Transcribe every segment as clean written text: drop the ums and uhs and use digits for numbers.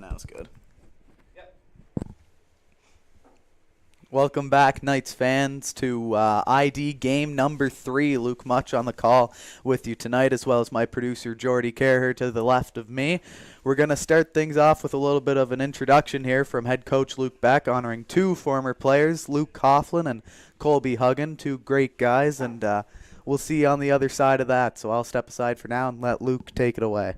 Now it's good. Yep. Welcome back, Knights fans, to ID game number 3. Luke Much on the call with you tonight, as well as my producer, Jordy Kerr, to the left of me. We're going to start things off with a little bit of an introduction here from head coach Luke Beck, honoring two former players, Luke Coughlin and Colby Huggan, two great guys, and we'll see you on the other side of that. So I'll step aside for now and let Luke take it away.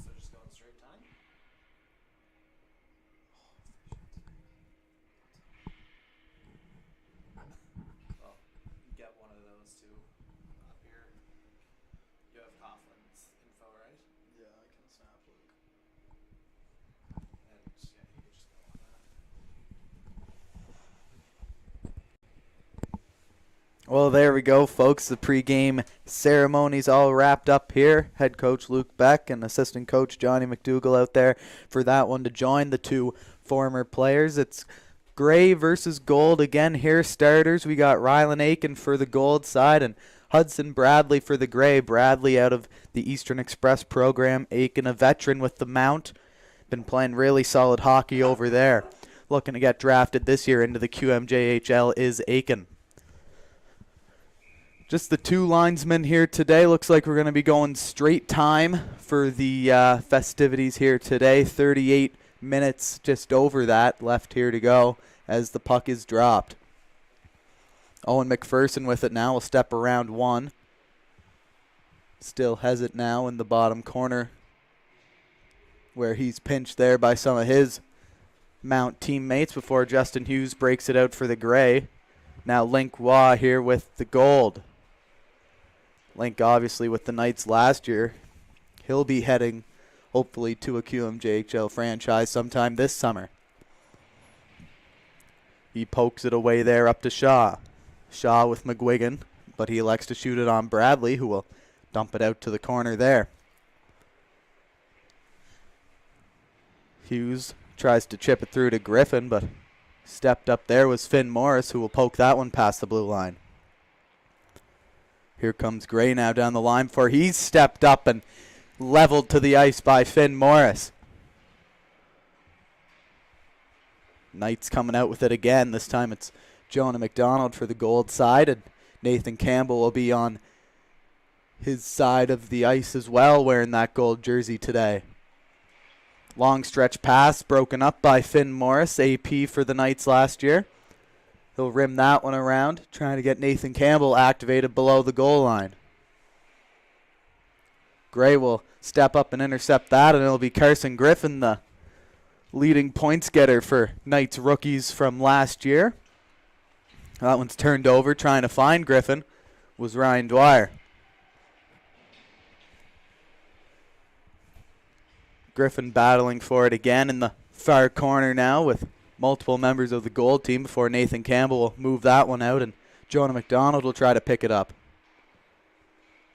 So just going straight time? Well, get one of those two up here. You have Coughlin's info, right? Yeah, I can snap Luke. And yeah, you can just go on that. Well, there we go, folks. The pregame ceremony's all wrapped up here. Head coach Luke Beck and assistant coach Johnny McDougall out there for that one to join the two former players. It's gray versus gold again here. Starters, we got Rylan Aiken for the gold side and Hudson Bradley for the gray. Bradley out of the Eastern Express program. Aiken, a veteran with the Mount. Been playing really solid hockey over there. Looking to get drafted this year into the QMJHL is Aiken. Just the two linesmen here today. Looks like we're going to be going straight time for the festivities here today. 38 minutes, just over that, left here to go as the puck is dropped. Owen McPherson with it now will step around one. Still has it now in the bottom corner where he's pinched there by some of his Mount teammates before Justin Hughes breaks it out for the gray. Now Link Waugh here with the gold. Link obviously with the Knights last year. He'll be heading hopefully to a QMJHL franchise sometime this summer. He pokes it away there up to Shaw. Shaw with McGuigan, but he elects to shoot it on Bradley, who will dump it out to the corner there. Hughes tries to chip it through to Griffin, but stepped up there was Finn Morris, who will poke that one past the blue line. Here comes Gray now down the line for he's stepped up and leveled to the ice by Finn Morris. Knights coming out with it again. This time it's Jonah McDonald for the gold side, and Nathan Campbell will be on his side of the ice as well, wearing that gold jersey today. Long stretch pass broken up by Finn Morris, AP for the Knights last year. He'll rim that one around, trying to get Nathan Campbell activated below the goal line. Gray will step up and intercept that, and it'll be Carson Griffin, the leading points getter for Knights rookies from last year. That one's turned over, trying to find Griffin, was Ryan Dwyer. Griffin battling for it again in the far corner now with multiple members of the gold team before Nathan Campbell will move that one out and Jonah McDonald will try to pick it up.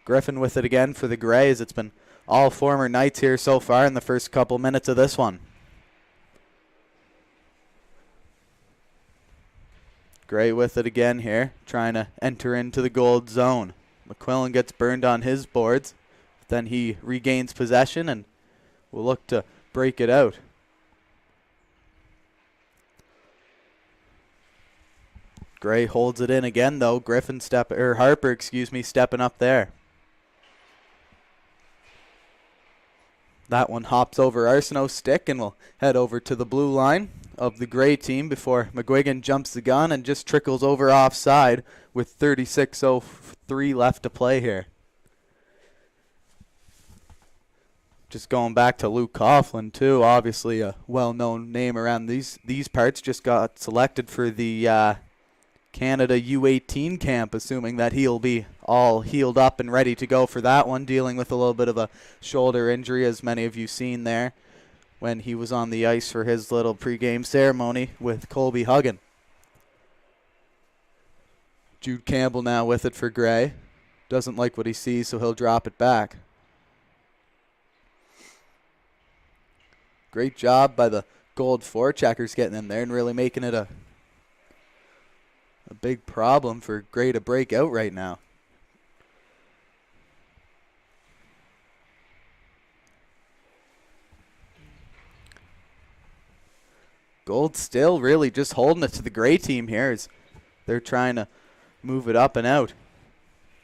Griffin with it again for the Grays. It's been all former Knights here so far in the first couple minutes of this one. Gray with it again here, trying to enter into the gold zone. McQuillan gets burned on his boards. Then he regains possession and will look to break it out. Gray holds it in again though. Harper, stepping up there. That one hops over Arsenault's stick and will head over to the blue line of the Gray team before McGuigan jumps the gun and just trickles over offside with 36:03 left to play here. Just going back to Luke Coughlin too, obviously a well-known name around these parts, just got selected for the Canada U18 camp, assuming that he'll be all healed up and ready to go for that one, dealing with a little bit of a shoulder injury, as many of you seen there when he was on the ice for his little pregame ceremony with Colby Huggan. Jude Campbell now with it for Gray. Doesn't like what he sees, so he'll drop it back. Great job by the gold forecheckers getting in there and really making it a big problem for Gray to break out right now. Gold still really just holding it to the Gray team here as they're trying to move it up and out.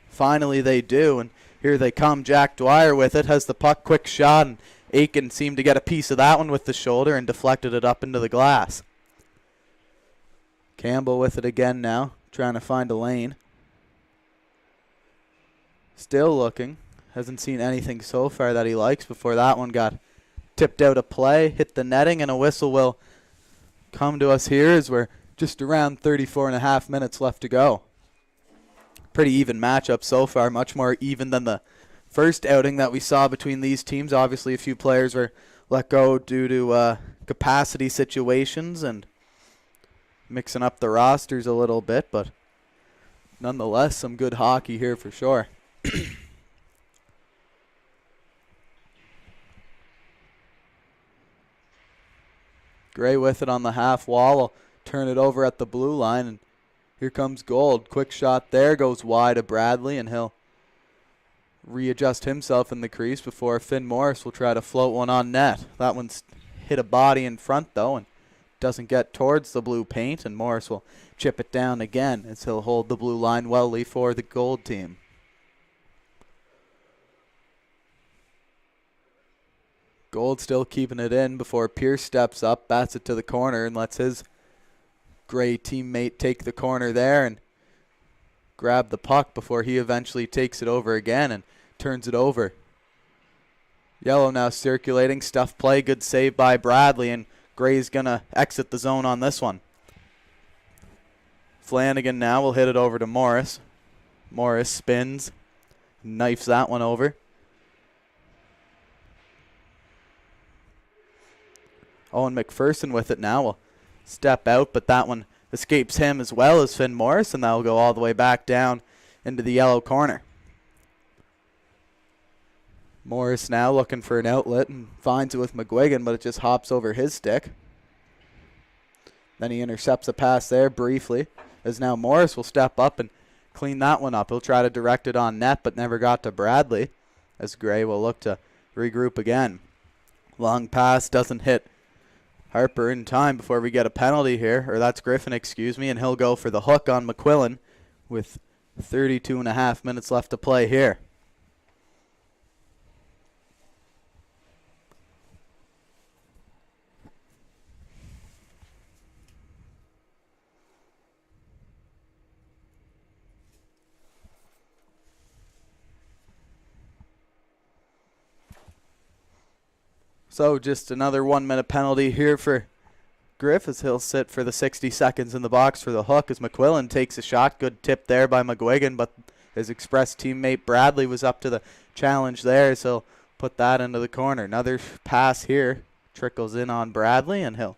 Finally they do, and here they come. Jack Dwyer with it, has the puck, quick shot, and Aiken seemed to get a piece of that one with the shoulder and deflected it up into the glass. Campbell with it again now, trying to find a lane. Still looking. Hasn't seen anything so far that he likes before that one got tipped out of play, hit the netting, and a whistle will come to us here as we're just around 34.5 minutes left to go. Pretty even matchup so far, much more even than the first outing that we saw between these teams. Obviously, a few players were let go due to capacity situations and mixing up the rosters a little bit, but nonetheless, some good hockey here for sure. Gray with it on the half wall. Will turn it over at the blue line, and here comes Gold. Quick shot there, goes wide of Bradley, and he'll readjust himself in the crease before Finn Morris will try to float one on net. That one's hit a body in front though and doesn't get towards the blue paint, and Morris will chip it down again as he'll hold the blue line wellly for the Gold team. Gold still keeping it in before Pierce steps up, bats it to the corner, and lets his Gray teammate take the corner there and grab the puck before he eventually takes it over again and turns it over. Yellow now circulating, stuff play, good save by Bradley, and Gray's gonna exit the zone on this one. Flanagan now will hit it over to Morris. Morris spins, knifes that one over. Owen McPherson with it now will step out, but that one escapes him as well as Finn Morris, and that will go all the way back down into the yellow corner. Morris now looking for an outlet and finds it with McGuigan, but it just hops over his stick. Then he intercepts a pass there briefly, as now Morris will step up and clean that one up. He'll try to direct it on net, but never got to Bradley, as Gray will look to regroup again. Long pass doesn't hit Harper in time before we get a penalty here, or that's Griffin, and he'll go for the hook on McQuillan with 32.5 minutes left to play here. So just another 1 minute penalty here for Griff as he'll sit for the 60 seconds in the box for the hook as McQuillan takes a shot. Good tip there by McGuigan, but his Express teammate Bradley was up to the challenge there, so he'll put that into the corner. Another pass here trickles in on Bradley, and he'll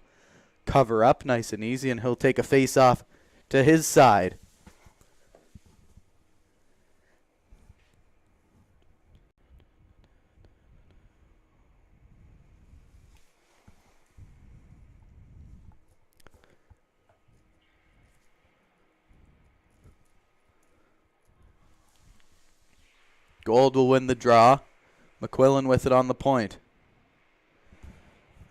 cover up nice and easy, and he'll take a face-off to his side. Gold will win the draw. McQuillan with it on the point.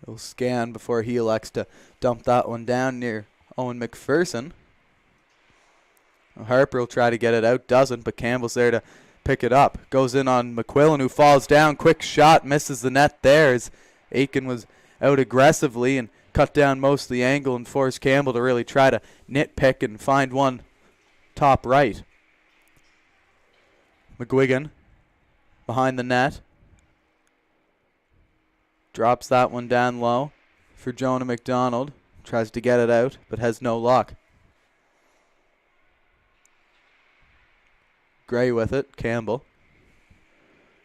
He'll scan before he elects to dump that one down near Owen McPherson. Harper will try to get it out, doesn't, but Campbell's there to pick it up. Goes in on McQuillan, who falls down. Quick shot, misses the net there as Aiken was out aggressively and cut down most of the angle and forced Campbell to really try to nitpick and find one top right. McGuigan behind the net. Drops that one down low for Jonah McDonald. Tries to get it out, but has no luck. Gray with it. Campbell.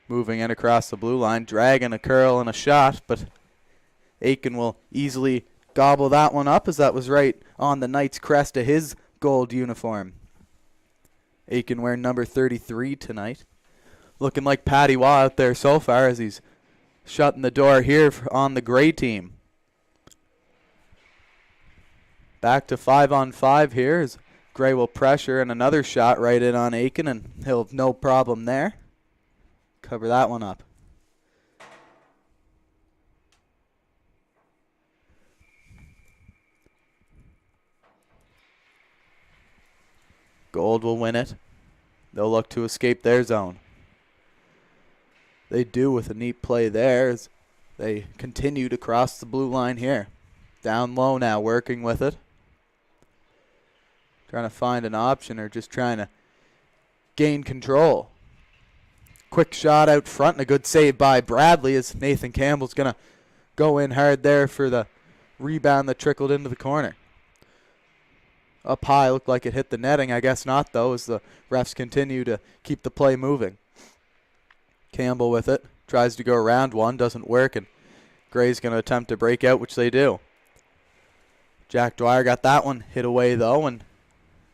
Moving in across the blue line. Dragging a curl and a shot, but Aiken will easily gobble that one up as that was right on the Knights' crest of his gold uniform. Aiken wearing number 33 tonight. Looking like Paddy Waugh out there so far as he's shutting the door here on the Gray team. Back to 5-on-5 here as Gray will pressure and another shot right in on Aiken, and he'll have no problem there. Cover that one up. Gold will win it. They'll look to escape their zone. They do with a neat play there as they continue to cross the blue line here. Down low now, working with it. Trying to find an option or just trying to gain control. Quick shot out front and a good save by Bradley as Nathan Campbell's going to go in hard there for the rebound that trickled into the corner. Up high, looked like it hit the netting. I guess not, though, as the refs continue to keep the play moving. Campbell with it. Tries to go around one. Doesn't work, and Gray's going to attempt to break out, which they do. Jack Dwyer got that one hit away, though, and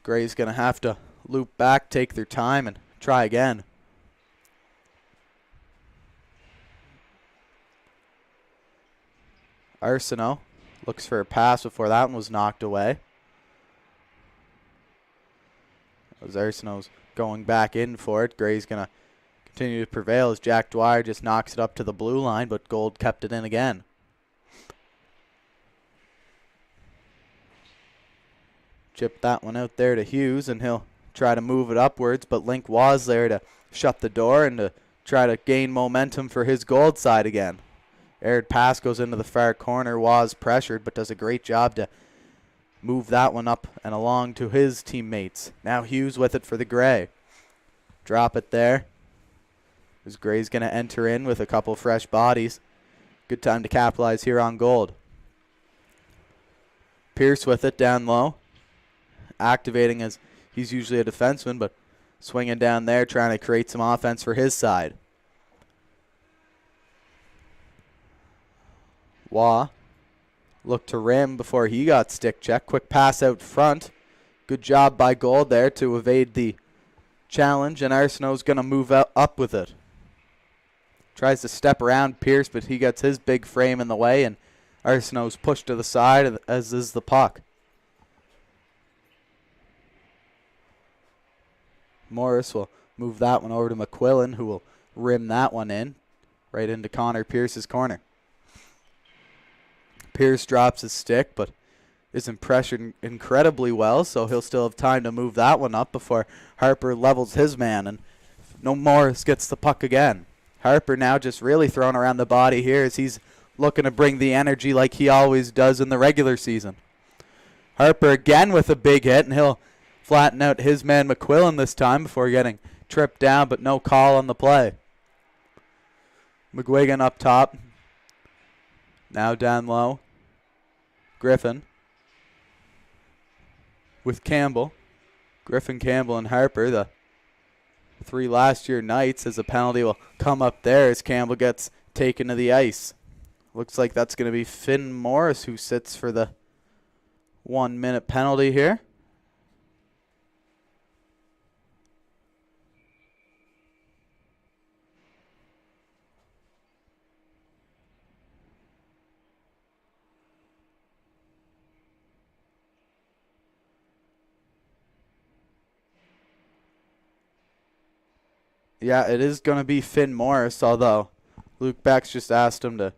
Gray's going to have to loop back, take their time, and try again. Arsenault looks for a pass before that one was knocked away. As Arsenault's going back in for it, Gray's going to continue to prevail as Jack Dwyer just knocks it up to the blue line, but Gold kept it in again. Chip that one out there to Hughes, and he'll try to move it upwards, but Link was there to shut the door and to try to gain momentum for his Gold side again. Aired pass goes into the far corner. Was pressured, but does a great job to move that one up and along to his teammates. Now Hughes with it for the Gray. Drop it there. As Gray's going to enter in with a couple fresh bodies. Good time to capitalize here on Gold. Pierce with it down low. Activating as he's usually a defenseman, but swinging down there, trying to create some offense for his side. Waugh looked to rim before he got stick check. Quick pass out front. Good job by Gold there to evade the challenge, and Arsenault's going to move up with it. Tries to step around Pierce, but he gets his big frame in the way, and Arsenault's pushed to the side, as is the puck. Morris will move that one over to McQuillan, who will rim that one in, right into Connor Pierce's corner. Pierce drops his stick, but isn't pressured incredibly well, so he'll still have time to move that one up before Harper levels his man, and no Morris gets the puck again. Harper now just really throwing around the body here as he's looking to bring the energy like he always does in the regular season. Harper again with a big hit, and he'll flatten out his man McQuillan this time before getting tripped down, but no call on the play. McGuigan up top. Now down low. Griffin with Campbell. Griffin, Campbell, and Harper, the 3 last year Knights, as a penalty will come up there as Campbell gets taken to the ice. Looks like that's going to be Finn Morris who sits for the 1 minute penalty here. Yeah, it is going to be Finn Morris, although Luke Beck's just asked him to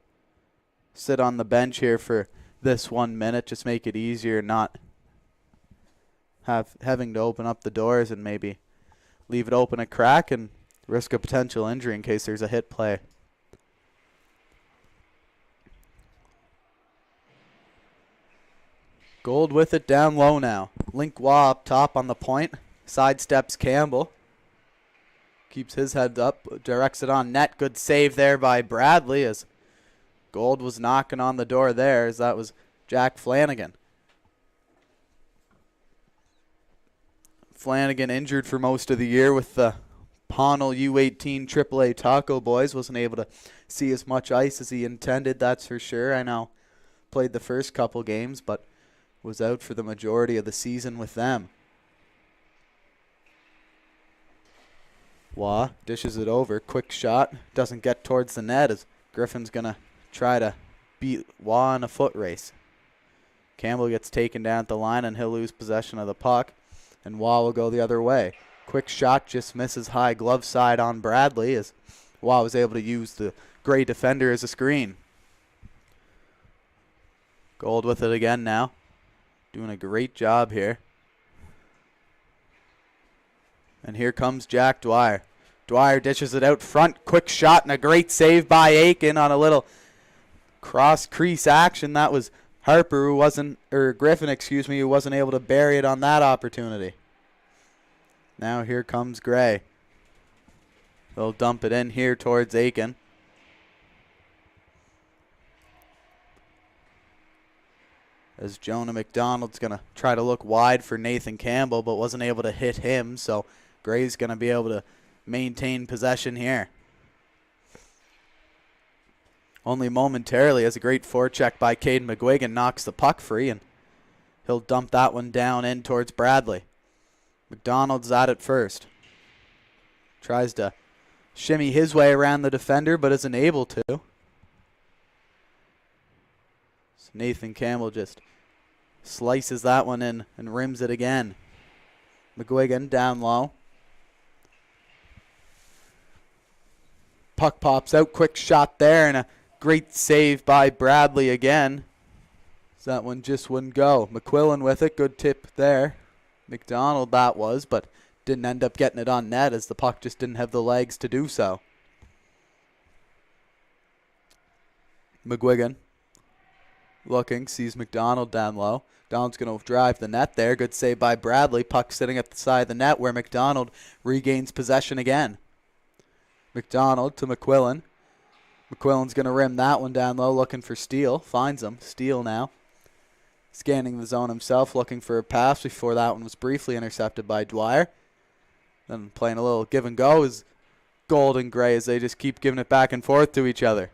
sit on the bench here for this 1 minute, just make it easier, not having to open up the doors and maybe leave it open a crack and risk a potential injury in case there's a hit play. Gold with it down low now. Link Waugh up top on the point. Sidesteps Campbell. Keeps his head up, directs it on net. Good save there by Bradley as Gold was knocking on the door there, as that was Jack Flanagan. Flanagan injured for most of the year with the Pownell U18 AAA Taco Boys. Wasn't able to see as much ice as he intended, that's for sure. I know played the first couple games, but was out for the majority of the season with them. Waugh dishes it over. Quick shot. Doesn't get towards the net as Griffin's going to try to beat Waugh in a foot race. Campbell gets taken down at the line and he'll lose possession of the puck. And Waugh will go the other way. Quick shot just misses high glove side on Bradley as Waugh was able to use the gray defender as a screen. Gold with it again now. Doing a great job here. And here comes Jack Dwyer. Dwyer dishes it out front. Quick shot and a great save by Aiken on a little cross crease action. That was Harper Griffin, who wasn't able to bury it on that opportunity. Now here comes Gray. They'll dump it in here towards Aiken. As Jonah McDonald's going to try to look wide for Nathan Campbell, but wasn't able to hit him, so Gray's going to be able to maintain possession here. Only momentarily, as a great forecheck by Caden McGuigan knocks the puck free, and he'll dump that one down in towards Bradley. McDonald's at it first. Tries to shimmy his way around the defender, but isn't able to. So Nathan Campbell just slices that one in and rims it again. McGuigan down low. Puck pops out, quick shot there, and a great save by Bradley again. So that one just wouldn't go. McQuillan with it, good tip there. McDonald that was, but didn't end up getting it on net as the puck just didn't have the legs to do so. McGuigan looking, sees McDonald down low. Donald's going to drive the net there. Good save by Bradley. Puck sitting at the side of the net where McDonald regains possession again. McDonald to McQuillan. McQuillan's going to rim that one down low, looking for Steele. Finds him. Steele now. Scanning the zone himself, looking for a pass before that one was briefly intercepted by Dwyer. Then playing a little give and go is Gold and Gray as they just keep giving it back and forth to each other.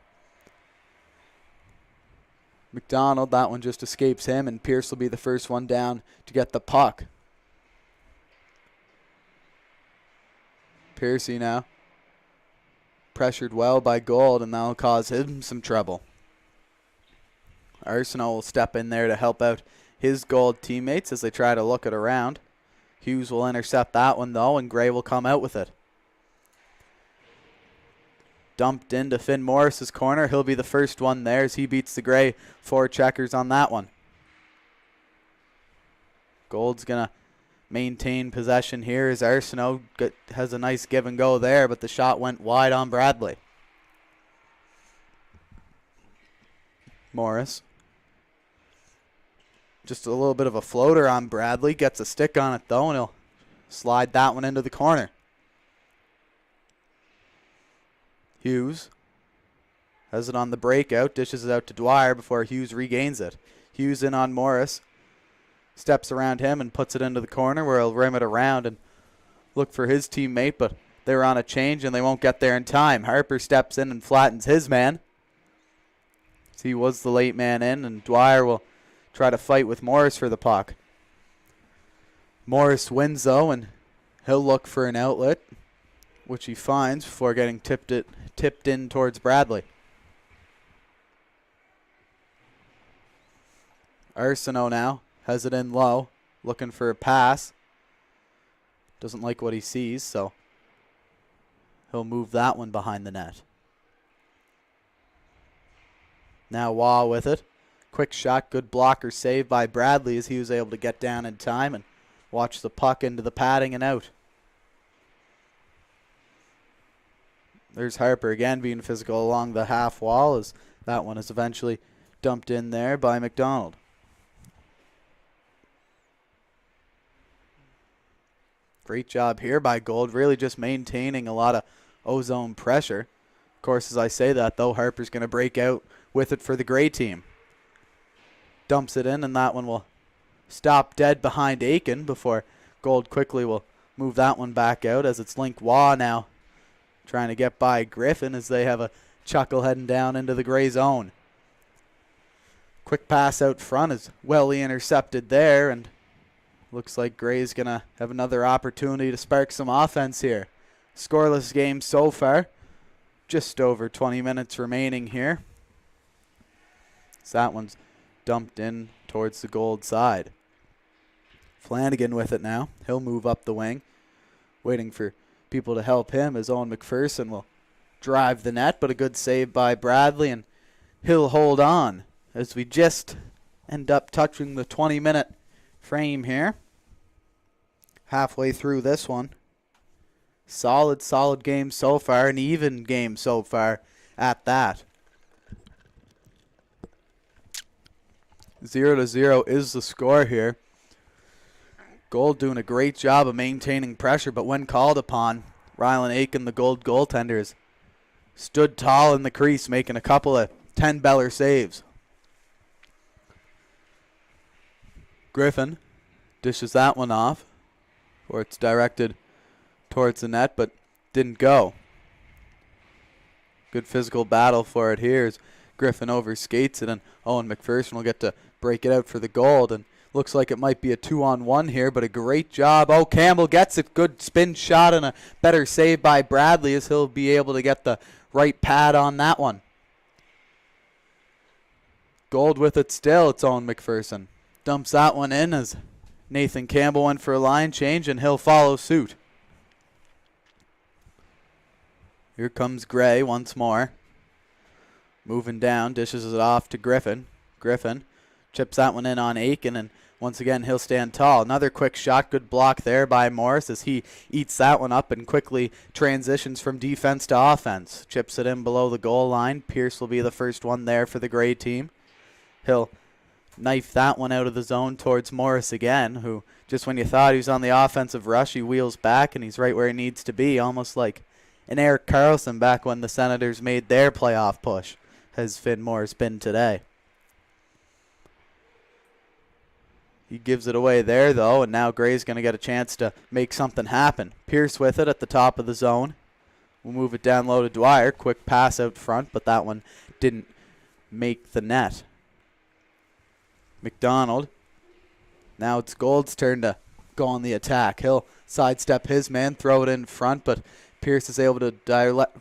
McDonald, that one just escapes him, and Pierce will be the first one down to get the puck. Piercy now. Pressured well by Gold, and that'll cause him some trouble. Arsenault will step in there to help out his Gold teammates as they try to look it around. Hughes will intercept that one, though, and Gray will come out with it. Dumped into Finn Morris's corner. He'll be the first one there as he beats the Gray four checkers on that one. Gold's going to maintain possession here as Arsenault has a nice give and go there, but the shot went wide on Bradley. Morris. Just a little bit of a floater on Bradley. Gets a stick on it though, and he'll slide that one into the corner. Hughes has it on the breakout. Dishes it out to Dwyer before Hughes regains it. Hughes in on Morris. Steps around him and puts it into the corner where he'll rim it around and look for his teammate, but they're on a change and they won't get there in time. Harper steps in and flattens his man. So he was the late man in, and Dwyer will try to fight with Morris for the puck. Morris wins though, and he'll look for an outlet, which he finds before getting tipped in towards Bradley. Arsenault now has it in low, looking for a pass. Doesn't like what he sees, so he'll move that one behind the net. Now Waugh with it. Quick shot, good blocker save by Bradley as he was able to get down in time and watch the puck into the padding and out. There's Harper again being physical along the half wall as that one is eventually dumped in there by McDonald. Great job here by Gold, really just maintaining a lot of ozone pressure. Of course, as I say that, though, Harper's going to break out with it for the Grey team. Dumps it in, and that one will stop dead behind Aiken before Gold quickly will move that one back out as it's Link Waugh now trying to get by Griffin as they have a chuckle heading down into the Grey zone. Quick pass out front is well intercepted there, and looks like Gray's going to have another opportunity to spark some offense here. Scoreless game so far. Just over 20 minutes remaining here. So that one's dumped in towards the Gold side. Flanagan with it now. He'll move up the wing. Waiting for people to help him as Owen McPherson will drive the net, but a good save by Bradley, and he'll hold on as we just end up touching the 20-minute frame here. Halfway through this one. Solid game so far, an even game so far at that. 0-0 is the score here. Gold doing a great job of maintaining pressure, but when called upon, Rylan Aiken, the Gold goaltender, has stood tall in the crease, making a couple of 10-beller saves. Griffin dishes that one off, or it's directed towards the net, but didn't go. Good physical battle for it here as Griffin overskates it, and Owen McPherson will get to break it out for the Gold, and looks like it might be a 2-on-1 here, but a great job. Oh, Campbell gets it. Good spin shot and a better save by Bradley as he'll be able to get the right pad on that one. Gold with it still. It's Owen McPherson. Dumps that one in as Nathan Campbell went for a line change, and he'll follow suit. Here comes Gray once more. Moving down, dishes it off to Griffin. Griffin chips that one in on Aiken, and once again he'll stand tall. Another quick shot, good block there by Morris as he eats that one up and quickly transitions from defense to offense. Chips it in below the goal line. Pierce will be the first one there for the Grey team. He'll knife that one out of the zone towards Morris again, who just when you thought he was on the offensive rush, he wheels back and he's right where he needs to be, almost like an Eric Carlson back when the Senators made their playoff push, has Finn Morris been today. He gives it away there, though, and now Gray's going to get a chance to make something happen. Pierce with it at the top of the zone. We'll move it down low to Dwyer. Quick pass out front, but that one didn't make the net. McDonald. Now it's Gold's turn to go on the attack. He'll sidestep his man, throw it in front, but Pierce is able to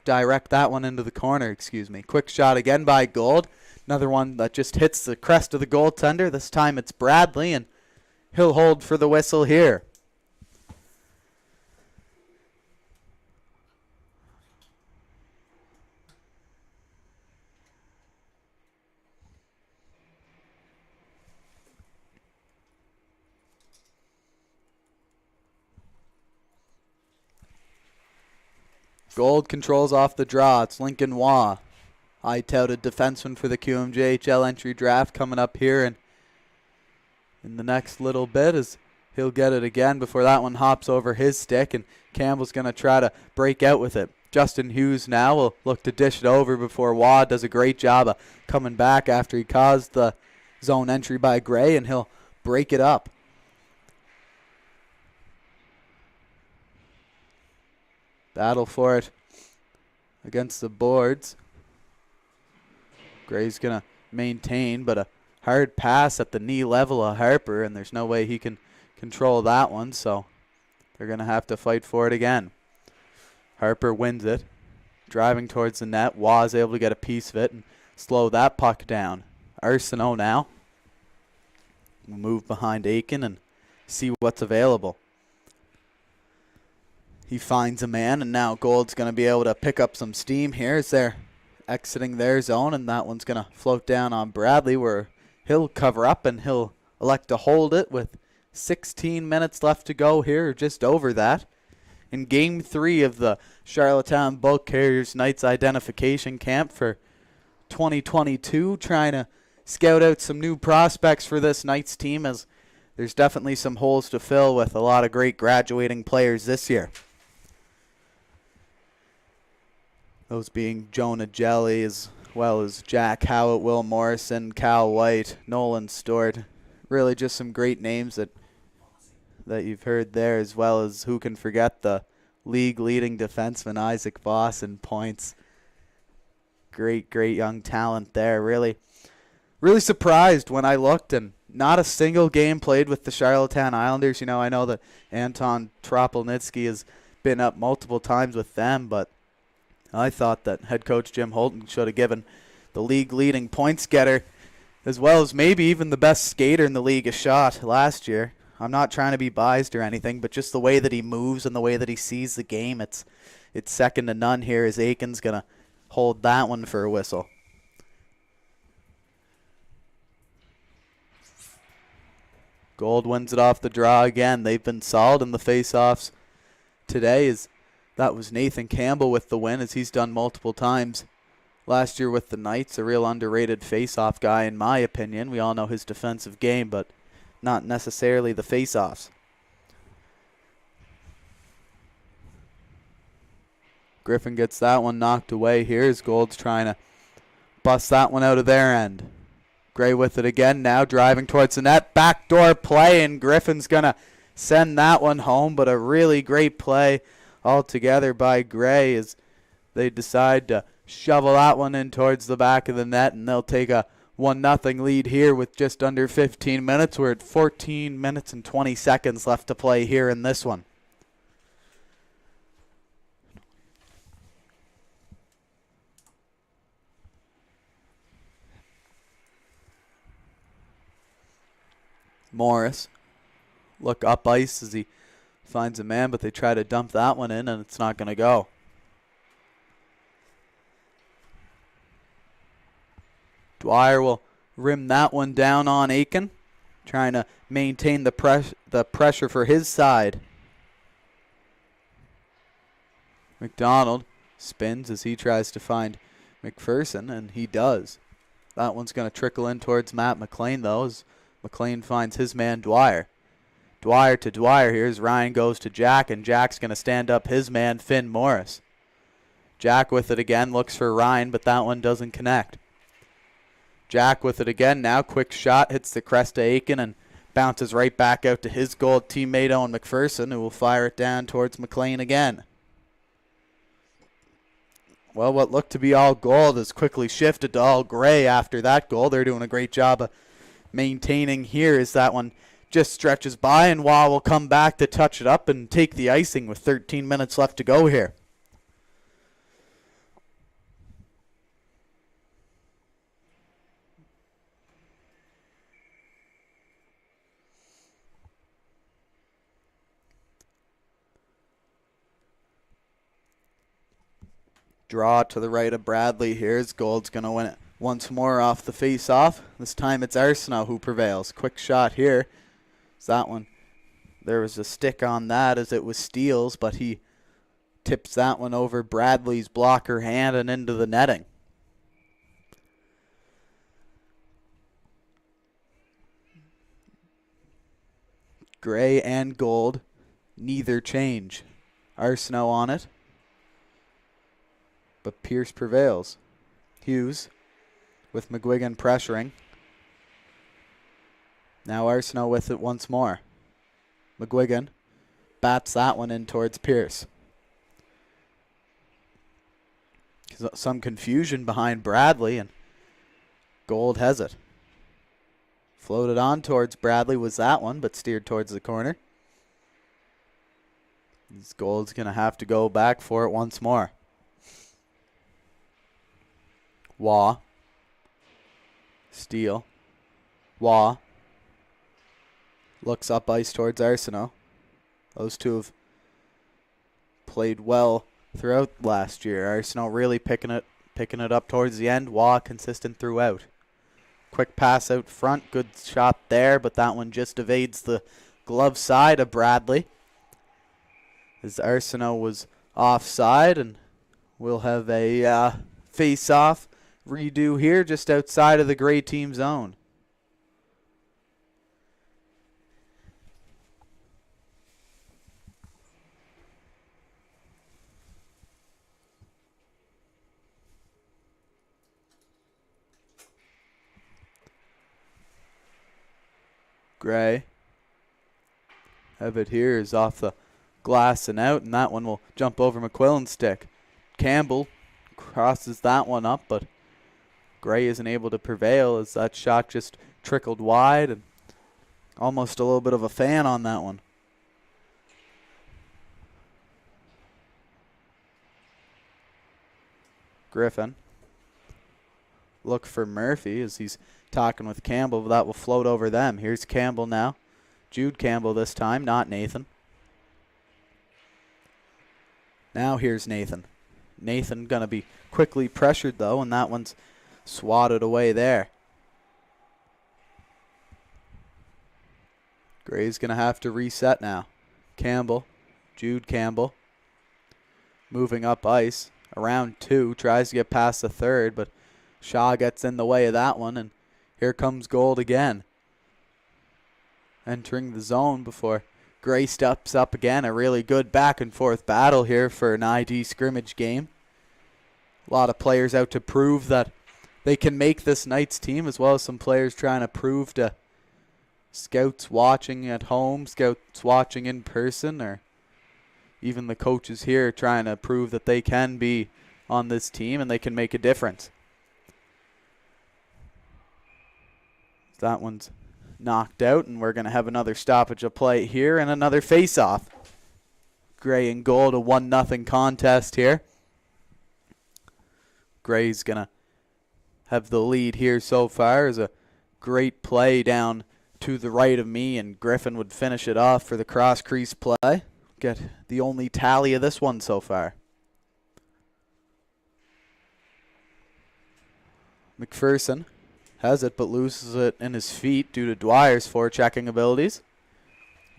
direct that one into the corner. Quick shot again by Gold. Another one that just hits the crest of the goaltender. This time it's Bradley, and he'll hold for the whistle here. Gold controls off the draw. It's Lincoln Waugh, high-touted defenseman for the QMJHL entry draft, coming up here and in the next little bit as he'll get it again before that one hops over his stick, and Campbell's going to try to break out with it. Justin Hughes now will look to dish it over before Waugh does a great job of coming back after he caused the Zone entry by Gray, and he'll break it up. Battle for it against the boards. Gray's going to maintain, but a hard pass at the knee level of Harper, and there's no way he can control that one, so they're going to have to fight for it again. Harper wins it, driving towards the net. Waugh able to get a piece of it and slow that puck down. Arsenault now will move behind Aiken and see what's available. He finds a man, and now Gold's going to be able to pick up some steam here as they're exiting their zone, and that one's going to float down on Bradley, where he'll cover up and he'll elect to hold it with 16 minutes left to go here, just over that. In Game 3 of the Charlottetown Bulk Carriers Knights identification camp for 2022, trying to scout out some new prospects for this Knights team, as there's definitely some holes to fill with a lot of great graduating players this year. Those being Jonah Jelly, as well as Jack Howitt, Will Morrison, Cal White, Nolan Stewart. Really just some great names that you've heard there, as well as who can forget the league-leading defenseman Isaac Voss in points. Great young talent there. Really surprised when I looked, and not a single game played with the Charlottetown Islanders. You know, I know that Anton Tropolnitsky has been up multiple times with them, but I thought that head coach Jim Holton should have given the league-leading points getter, as well as maybe even the best skater in the league, a shot last year. I'm not trying to be biased or anything, but just the way that he moves and the way that he sees the game, it's second to none here, as Aiken's going to hold that one for a whistle. Gold wins it off the draw again. They've been solid in the face-offs today, as that was Nathan Campbell with the win, as he's done multiple times last year with the Knights. A real underrated face-off guy, in my opinion. We all know his defensive game, but not necessarily the face-offs. Griffin gets that one knocked away here, as Gold's trying to bust that one out of their end. Gray with it again, now driving towards the net. Backdoor play, and Griffin's going to send that one home, but a really great play altogether by Gray, as they decide to shovel that one in towards the back of the net, and they'll take a 1-0 lead here with just under 15 minutes. We're at 14 minutes and 20 seconds left to play here in this one. Morris look up ice as he finds a man, but they try to dump that one in, and it's not going to go. Dwyer will rim that one down on Aiken, trying to maintain the pressure for his side. McDonald spins as he tries to find McPherson, and he does. That one's going to trickle in towards Matt McLean, though, as McLean finds his man Dwyer. Dwyer to Dwyer here as Ryan goes to Jack, and Jack's going to stand up his man Finn Morris. Jack with it again, looks for Ryan, but that one doesn't connect. Jack with it again, now quick shot, hits the crest of Aiken and bounces right back out to his gold teammate Owen McPherson, who will fire it down towards McLean again. Well, what looked to be all gold has quickly shifted to all gray after that goal. They're doing a great job of maintaining here as that one just stretches by, and Waugh will come back to touch it up and take the icing with 13 minutes left to go here. Draw to the right of Bradley here as Gold's going to win it once more off the face-off. This time it's Arsenault who prevails. Quick shot here. That one, there was a stick on that as it was Steele's, but he tips that one over Bradley's blocker hand and into the netting. Gray and Gold, neither change. Arsenault on it, but Pierce prevails. Hughes with McGuigan pressuring. Now Arsenault with it once more. McGuigan bats that one in towards Pierce. Some confusion behind Bradley, and Gold has it. Floated on towards Bradley was that one, but steered towards the corner. This Gold's going to have to go back for it once more. Waugh. Steele. Waugh. Looks up ice towards Arsenault. Those two have played well throughout last year. Arsenault really picking it up towards the end. Waugh consistent throughout. Quick pass out front. Good shot there, but that one just evades the glove side of Bradley. As Arsenault was offside, and we'll have a face-off redo here just outside of the gray team zone. Gray. Have it here is off the glass and out, and that one will jump over McQuillan's stick. Campbell crosses that one up, but Gray isn't able to prevail as that shot just trickled wide, and almost a little bit of a fan on that one. Griffin. Look for Murphy as he's talking with Campbell, but that will float over them. Here's Campbell now. Jude Campbell this time, not Nathan. Now here's Nathan. Nathan going to be quickly pressured, though, and that one's swatted away there. Gray's going to have to reset now. Campbell. Jude Campbell. Moving up ice. Around two. Tries to get past the third, but Shaw gets in the way of that one, and here comes Gold again. Entering the zone before Gray steps up again. A really good back and forth battle here for an ID scrimmage game. A lot of players out to prove that they can make this Knights team, as well as some players trying to prove to scouts watching at home, scouts watching in person, or even the coaches here trying to prove that they can be on this team and they can make a difference. That one's knocked out, and we're going to have another stoppage of play here and another face-off. Gray and Gold, a 1-0 contest here. Gray's going to have the lead here so far. Is a great play down to the right of me, and Griffin would finish it off for the cross-crease play. Get the only tally of this one so far. McPherson has it, but loses it in his feet due to Dwyer's forechecking abilities.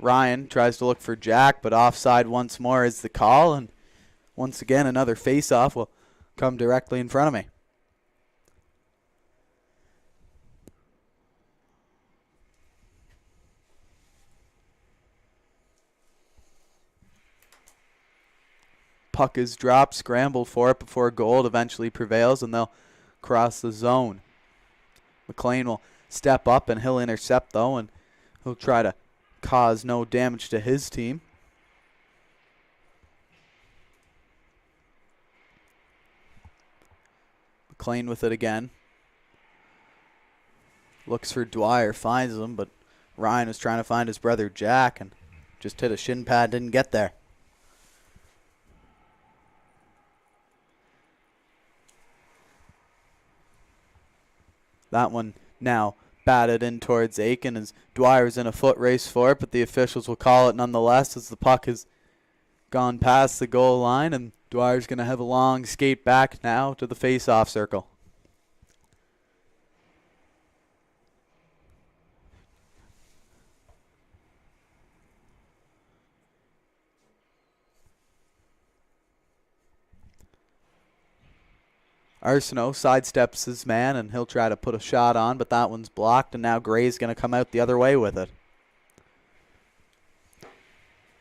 Ryan tries to look for Jack, but offside once more is the call, and once again another face-off will come directly in front of me. Puck is dropped, scramble for it before Gold eventually prevails, and they'll cross the zone. McLean will step up, and he'll intercept, though, and he'll try to cause no damage to his team. McLean with it again. Looks for Dwyer, finds him, but Ryan was trying to find his brother Jack and just hit a shin pad, didn't get there. That one now batted in towards Aiken as Dwyer's in a foot race for it, but the officials will call it nonetheless as the puck has gone past the goal line, and Dwyer's going to have a long skate back now to the face-off circle. Arsenault sidesteps his man, and he'll try to put a shot on, but that one's blocked, and now Gray's going to come out the other way with it.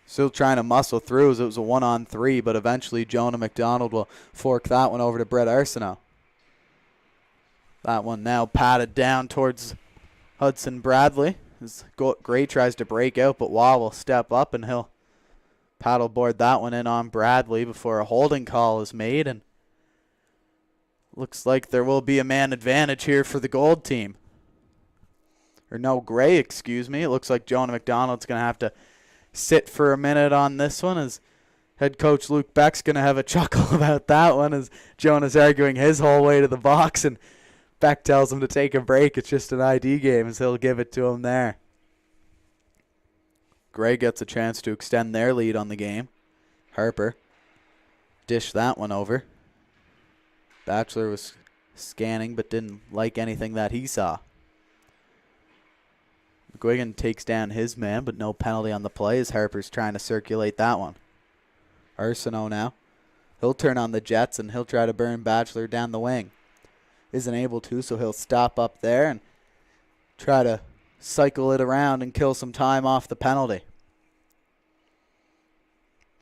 Still trying to muscle through as it was a 1-on-3, but eventually Jonah McDonald will fork that one over to Brett Arsenault. That one now patted down towards Hudson Bradley As Gray tries to break out, but Waugh will step up and he'll paddleboard that one in on Bradley before a holding call is made, and looks like there will be a man advantage here for the gold team. Or no, Gray, excuse me. It looks like Jonah McDonald's going to have to sit for a minute on this one, as head coach Luke Beck's going to have a chuckle about that one, as Jonah's arguing his whole way to the box, and Beck tells him to take a break. It's just an ID game, as he'll give it to him there. Gray gets a chance to extend their lead on the game. Harper dished that one over. Batchelor was scanning but didn't like anything that he saw. McGuigan takes down his man, but no penalty on the play as Harper's trying to circulate that one. Arsenault now. He'll turn on the Jets and he'll try to burn Batchelor down the wing. Isn't able to, so he'll stop up there and try to cycle it around and kill some time off the penalty.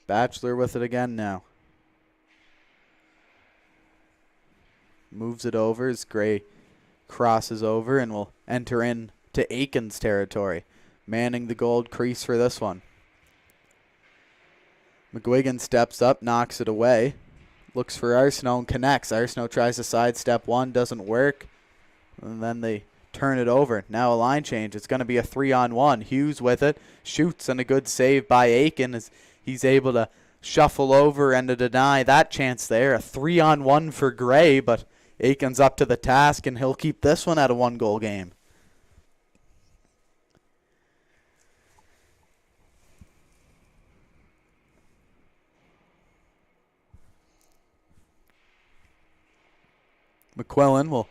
Batchelor with it again now. Moves it over as Gray crosses over and will enter in to Aiken's territory. Manning the gold crease for this one. McGuigan steps up, knocks it away. Looks for Arsenault and connects. Arsenault tries to sidestep one, doesn't work. And then they turn it over. Now a line change. It's going to be a 3-on-1. Hughes with it. Shoots, and a good save by Aiken as he's able to shuffle over and to deny that chance there. A 3-on-1 for Gray, but Aiken's up to the task, and he'll keep this one at a 1-goal game. McQuillan will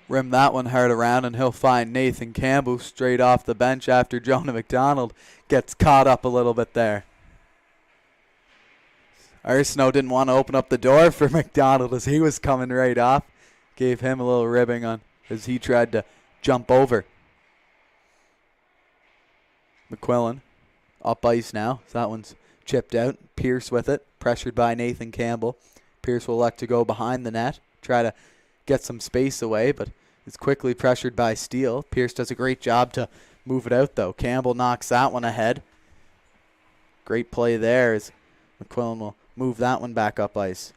rim that one hard around, and he'll find Nathan Campbell straight off the bench after Jonah McDonald gets caught up a little bit there. Arsenault didn't want to open up the door for McDonald as he was coming right off. Gave him a little ribbing on as he tried to jump over. McQuillan up ice now. So that one's chipped out. Pierce with it, pressured by Nathan Campbell. Pierce will elect to go behind the net, try to get some space away, but is quickly pressured by Steele. Pierce does a great job to move it out, though. Campbell knocks that one ahead. Great play there as McQuillan will move that one back up ice.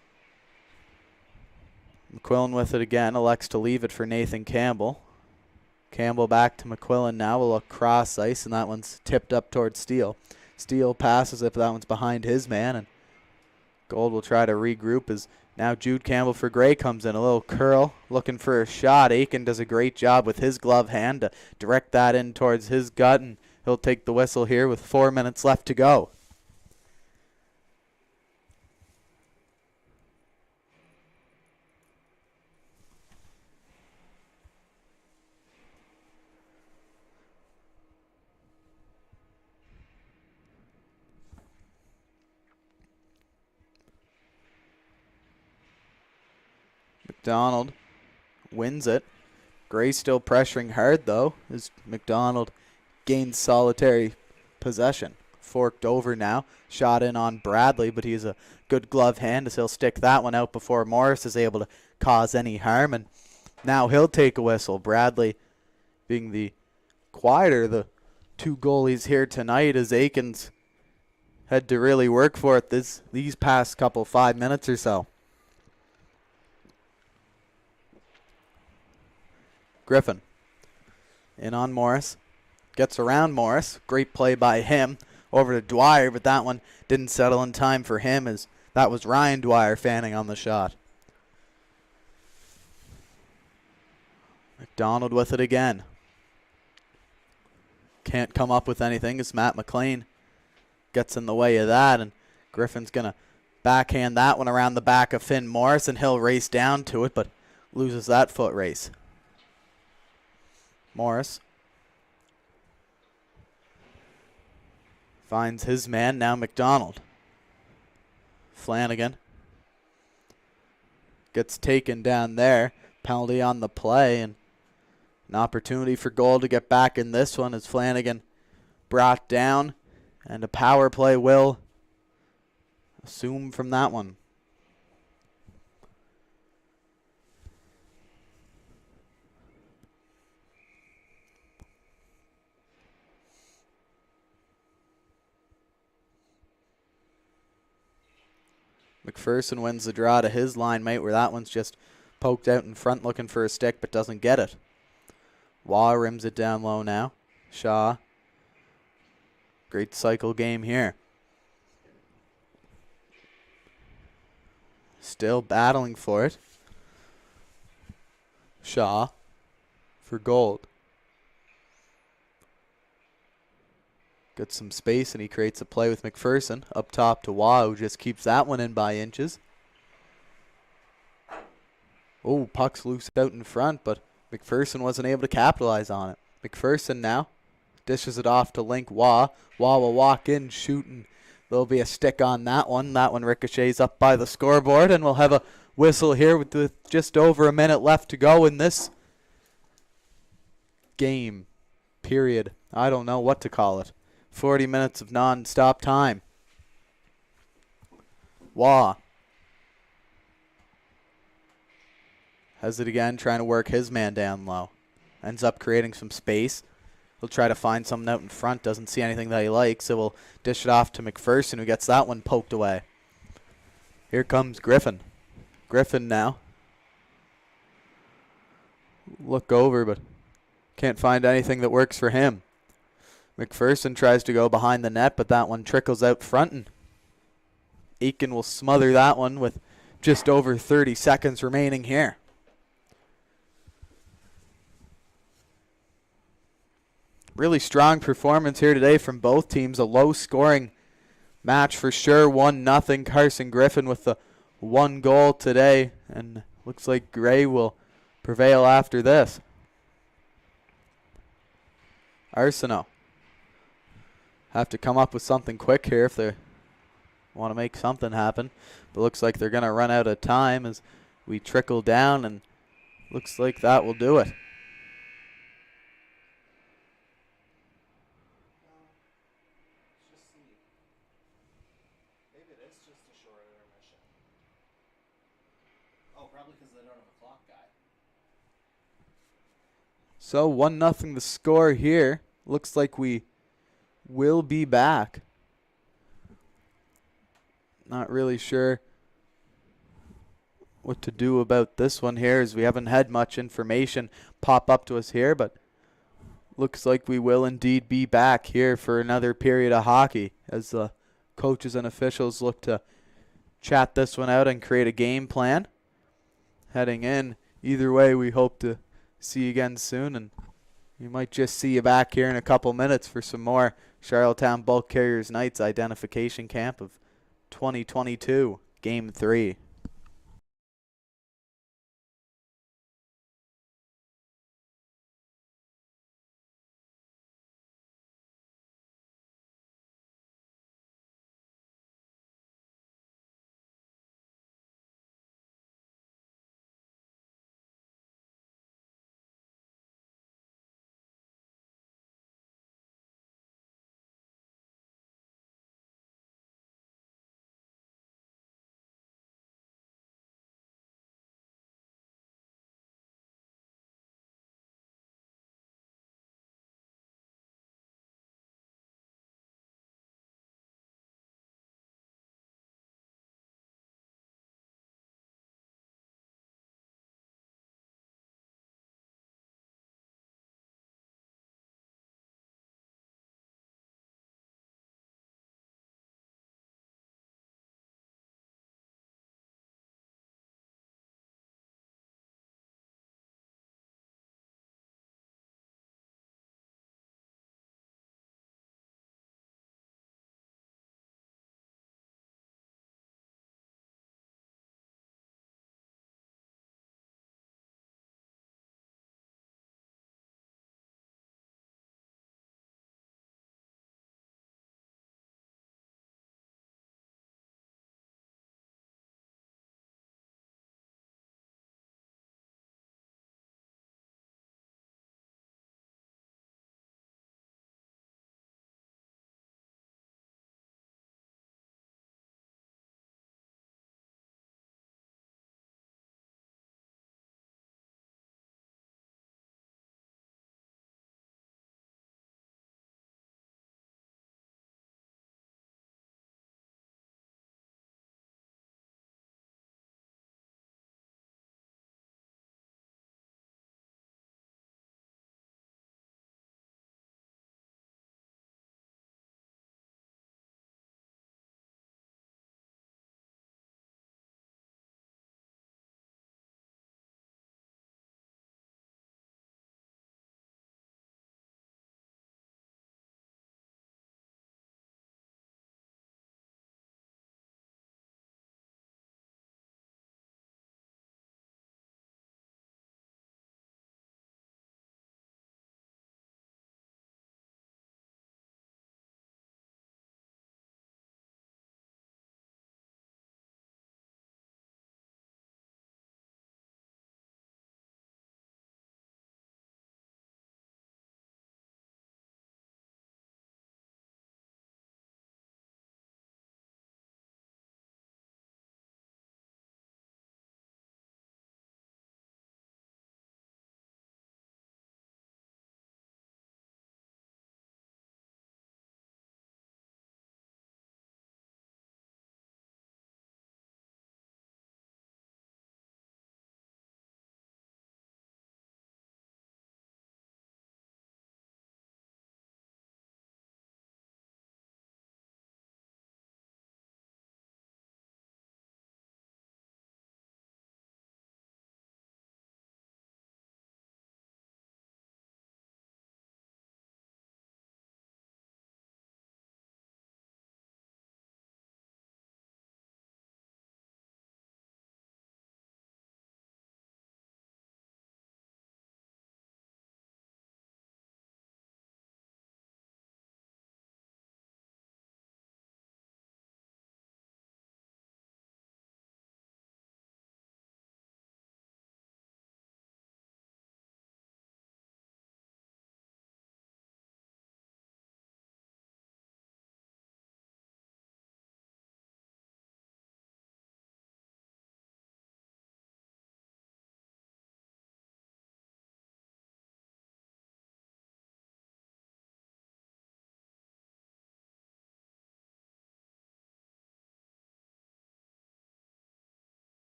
McQuillan with it again, elects to leave it for Nathan Campbell. Campbell back to McQuillan now, will look cross ice, and that one's tipped up towards Steele. Steele passes if that one's behind his man, and Gold will try to regroup as now Jude Campbell for Gray comes in. A little curl, looking for a shot. Aiken does a great job with his glove hand to direct that in towards his gut, and he'll take the whistle here with 4 minutes left to go. McDonald wins it. Gray still pressuring hard, though, as McDonald gains solitary possession. Forked over now. Shot in on Bradley, but he's a good glove hand as he'll stick that one out before Morris is able to cause any harm. And now he'll take a whistle. Bradley being the quieter, the two goalies here tonight, as Aiken's had to really work for it these past 5 minutes or so. Griffin in on Morris. Gets around Morris. Great play by him. Over to Dwyer, but that one didn't settle in time for him as that was Ryan Dwyer fanning on the shot. McDonald with it again. Can't come up with anything as Matt McLean gets in the way of that, and Griffin's going to backhand that one around the back of Finn Morris, and he'll race down to it, but loses that foot race. Morris finds his man, now McDonald. Flanagan gets taken down there. Penalty on the play, and an opportunity for Gold to get back in this one as Flanagan brought down, and a power play will assume from that one. McPherson wins the draw to his line mate, where that one's just poked out in front looking for a stick but doesn't get it. Waugh rims it down low now. Shaw. Great cycle game here. Still battling for it. Shaw for gold. Gets some space and he creates a play with McPherson. Up top to Waugh, who just keeps that one in by inches. Oh, puck's loose out in front, but McPherson wasn't able to capitalize on it. McPherson now dishes it off to Link Waugh. Waugh will walk in, shooting. There'll be a stick on that one. That one ricochets up by the scoreboard, and we'll have a whistle here with just over a minute left to go in this game. Period. I don't know what to call it. 40 minutes of non-stop time. Waugh has it again, trying to work his man down low. Ends up creating some space. He'll try to find something out in front. Doesn't see anything that he likes, so we'll dish it off to McPherson, who gets that one poked away. Here comes Griffin. Griffin now. Look over, but can't find anything that works for him. McPherson tries to go behind the net, but that one trickles out front, and Aiken will smother that one with just over 30 seconds remaining here. Really strong performance here today from both teams. A low-scoring match for sure. 1-0. Carson Griffin with the 1 goal today, and looks like Gray will prevail after this. Arsenault have to come up with something quick here if they want to make something happen. But looks like they're going to run out of time as we trickle down, and looks like that will do it. Maybe it is just a short intermission. Oh, probably because they don't have a clock guy. So 1-0 the score here. Looks like we will be back. Not really sure what to do about this one here, as we haven't had much information pop up to us here, but looks like we will indeed be back here for another period of hockey as the coaches and officials look to chat this one out and create a game plan. Heading in, either way, we hope to see you again soon, and we might just see you back here in a couple minutes for some more Charlottetown Bulk Carriers Knights identification camp of 2022, Game 3.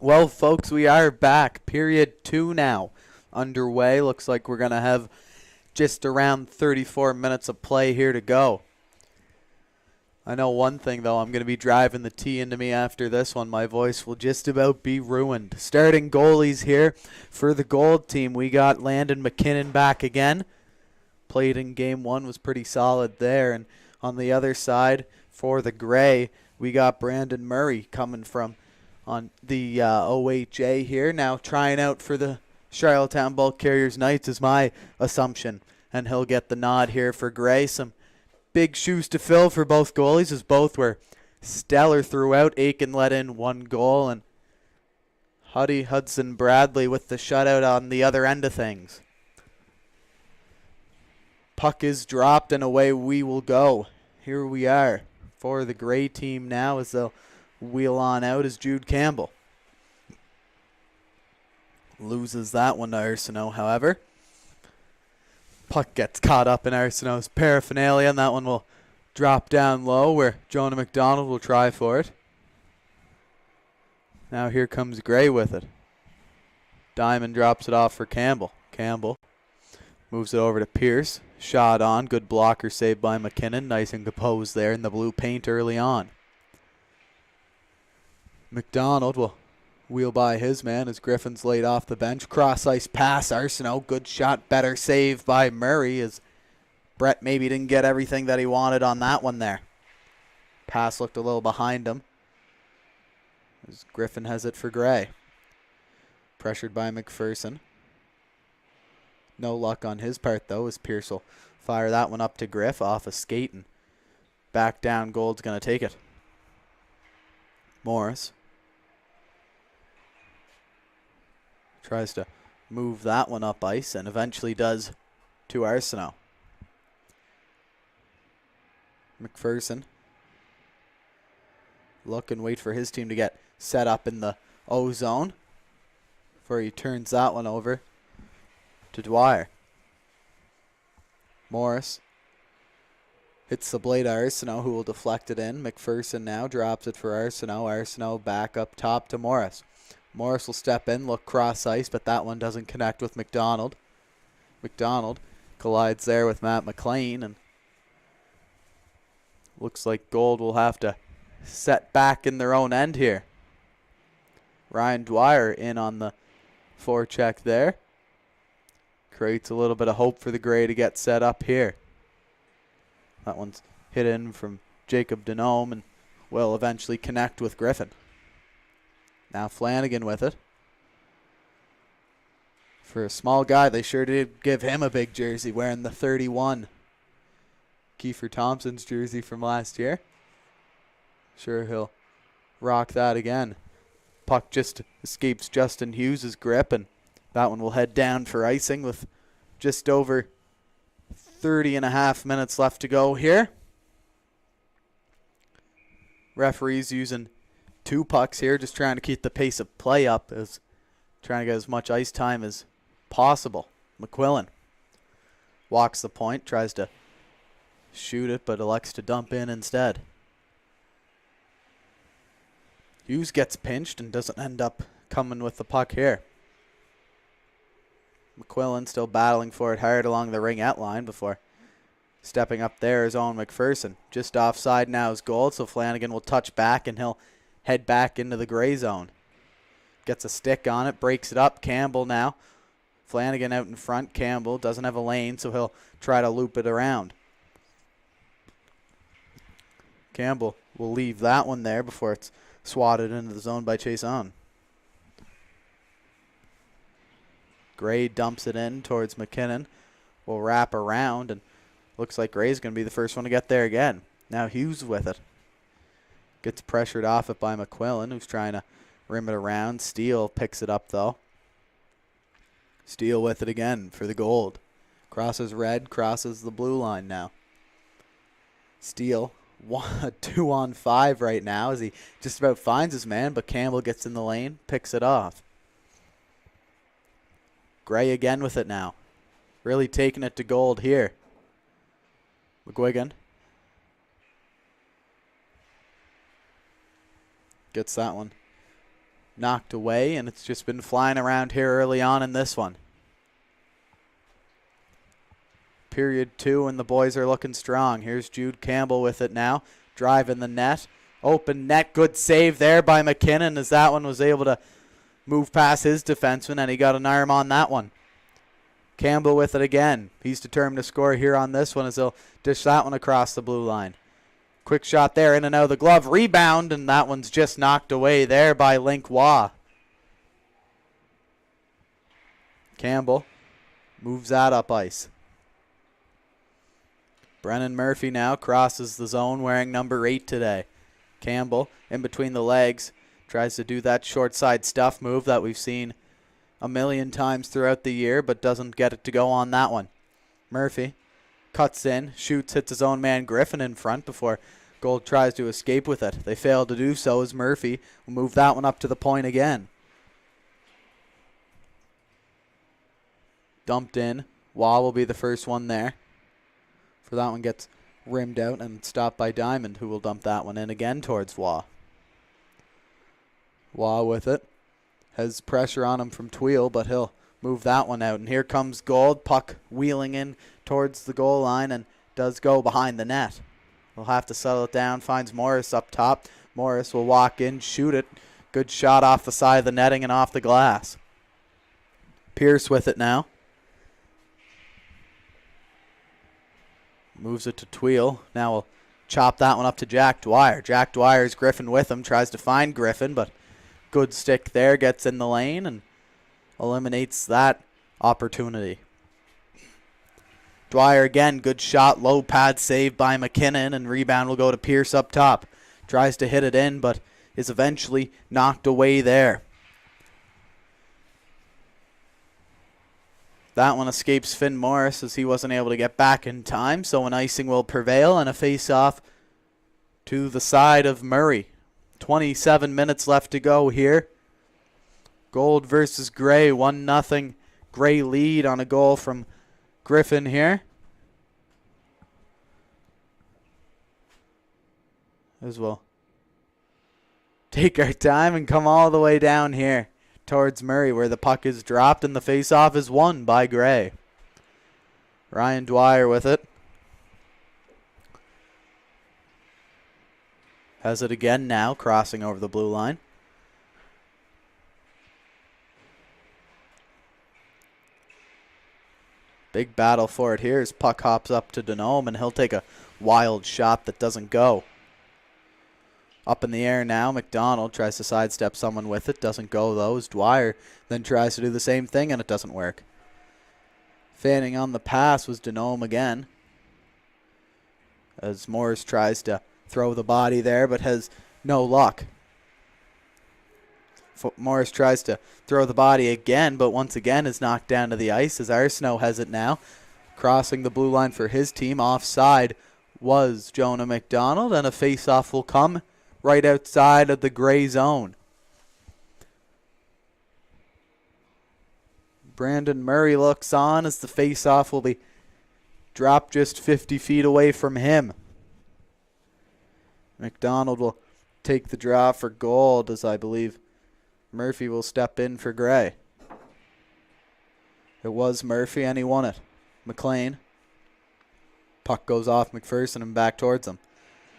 Well, folks, we are back. Period 2 now underway. Looks like we're going to have just around 34 minutes of play here to go. I know one thing, though. I'm going to be driving the tea into me after this one. My voice will just about be ruined. Starting goalies here for the Gold team. We got Landon McKinnon back again. Played in game 1, was pretty solid there. And on the other side for the Gray, we got Brandon Murray coming from on the OHA here. Now trying out for the Charlottetown Bulk Carriers Knights is my assumption. And he'll get the nod here for Gray. Some big shoes to fill for both goalies, as both were stellar throughout. Aiken let in 1 goal, and Hudson Bradley with the shutout on the other end of things. Puck is dropped, and away we will go. Here we are for the Gray team now, as they'll wheel on out is Jude Campbell. Loses that one to Arsenault, however. Puck gets caught up in Arsenault's paraphernalia, and that one will drop down low where Jonah McDonald will try for it. Now here comes Gray with it. Diamond drops it off for Campbell. Campbell moves it over to Pierce. Shot on. Good blocker saved by McKinnon. Nice and composed there in the blue paint early on. McDonald will wheel by his man as Griffin's laid off the bench. Cross ice pass. Arsenault. Good shot. Better save by Murray as Brett maybe didn't get everything that he wanted on that one there. Pass looked a little behind him as Griffin has it for Gray. Pressured by McPherson. No luck on his part, though, as Pierce will fire that one up to Griff off a skate, and back down. Gold's going to take it. Morris tries to move that one up ice and eventually does to Arsenault. McPherson look and wait for his team to get set up in the O zone before he turns that one over to Dwyer. Morris hits the blade of Arsenault, who will deflect it in. McPherson now drops it for Arsenault. Arsenault back up top to Morris. Morris will step in, look cross ice, but that one doesn't connect with McDonald. McDonald collides there with Matt McLean, and looks like Gold will have to set back in their own end here. Ryan Dwyer in on the forecheck there. Creates a little bit of hope for the Gray to get set up here. That one's hit in from Jacob Denome and will eventually connect with Griffin. Now Flanagan with it. For a small guy, they sure did give him a big jersey, wearing the 31. Kiefer Thompson's jersey from last year. Sure he'll rock that again. Puck just escapes Justin Hughes' grip, and that one will head down for icing with just over 30.5 minutes left to go here. Referees using 2 pucks here, just trying to keep the pace of play up, as trying to get as much ice time as possible. McQuillan walks the point, tries to shoot it, but elects to dump in instead. Hughes gets pinched and doesn't end up coming with the puck here. McQuillan still battling for it hard along the ringette line before stepping up there is Owen McPherson. Just offside now is Gold, so Flanagan will touch back and he'll head back into the Gray zone. Gets a stick on it, breaks it up. Campbell now. Flanagan out in front. Campbell doesn't have a lane, so he'll try to loop it around. Campbell will leave that one there before it's swatted into the zone by Chase On. Gray dumps it in towards McKinnon. Will wrap around, and looks like Gray's going to be the first one to get there again. Now Hughes with it. Gets pressured off it by McQuillan, who's trying to rim it around. Steele picks it up, though. Steele with it again for the Gold. Crosses red, crosses the blue line now. Steele, 2-on-5 right now as he just about finds his man, but Campbell gets in the lane, picks it off. Gray again with it now. Really taking it to Gold here. McGuigan gets that one knocked away, and it's just been flying around here early on in this one. Period 2, and the boys are looking strong. Here's Jude Campbell with it now, driving the net. Open net, good save there by McKinnon as that one was able to move past his defenseman, and he got an arm on that one. Campbell with it again. He's determined to score here on this one as he'll dish that one across the blue line. Quick shot there, in and out of the glove. Rebound, and that one's just knocked away there by Link Waugh. Campbell moves that up ice. Brennan Murphy now crosses the zone wearing number 8 today. Campbell in between the legs tries to do that short side stuff move that we've seen a million times throughout the year, but doesn't get it to go on that one. Murphy cuts in, shoots, hits his own man Griffin in front before Gold tries to escape with it. They fail to do so as Murphy will move that one up to the point again. Dumped in. Waugh will be the first one there. For that one gets rimmed out and stopped by Diamond, who will dump that one in again towards Waugh. Waugh with it. Has pressure on him from Tweel, but he'll move that one out. And here comes Gold. Puck wheeling in towards the goal line and does go behind the net. We'll have to settle it down. Finds Morris up top. Morris will walk in, shoot it. Good shot off the side of the netting and off the glass. Pierce with it now. Moves it to Tweel. Now we'll chop that one up to Jack Dwyer. Jack Dwyer's Griffin with him. Tries to find Griffin, but good stick there. Gets in the lane and eliminates that opportunity. Dwyer again. Good shot. Low pad save by McKinnon, and rebound will go to Pierce up top. Tries to hit it in, but is eventually knocked away there. That one escapes Finn Morris as he wasn't able to get back in time, so an icing will prevail and a face-off to the side of Murray. 27 minutes left to go here. Gold versus Gray, 1-0. Gray lead on a goal from Griffin here. As well. Take our time and come all the way down here towards Murray, where the puck is dropped and the face-off is won by Gray. Ryan Dwyer with it. Has it again now, crossing over the blue line. Big battle for it here as puck hops up to Denome, and he'll take a wild shot that doesn't go. Up in the air now, McDonald tries to sidestep someone with it. Doesn't go, though, as Dwyer then tries to do the same thing, and it doesn't work. Fanning on the pass was Denome again, as Morris tries to throw the body there, but has no luck. Morris tries to throw the body again, but once again is knocked down to the ice as Arsenault has it now. Crossing the blue line for his team. Offside was Jonah McDonald, and a face-off will come right outside of the Gray zone. Brandon Murray looks on as the face-off will be dropped just 50 feet away from him. McDonald will take the draw for Gold, as I believe Murphy will step in for Gray. It was Murphy, and he won it. McLean. Puck goes off McPherson and back towards him.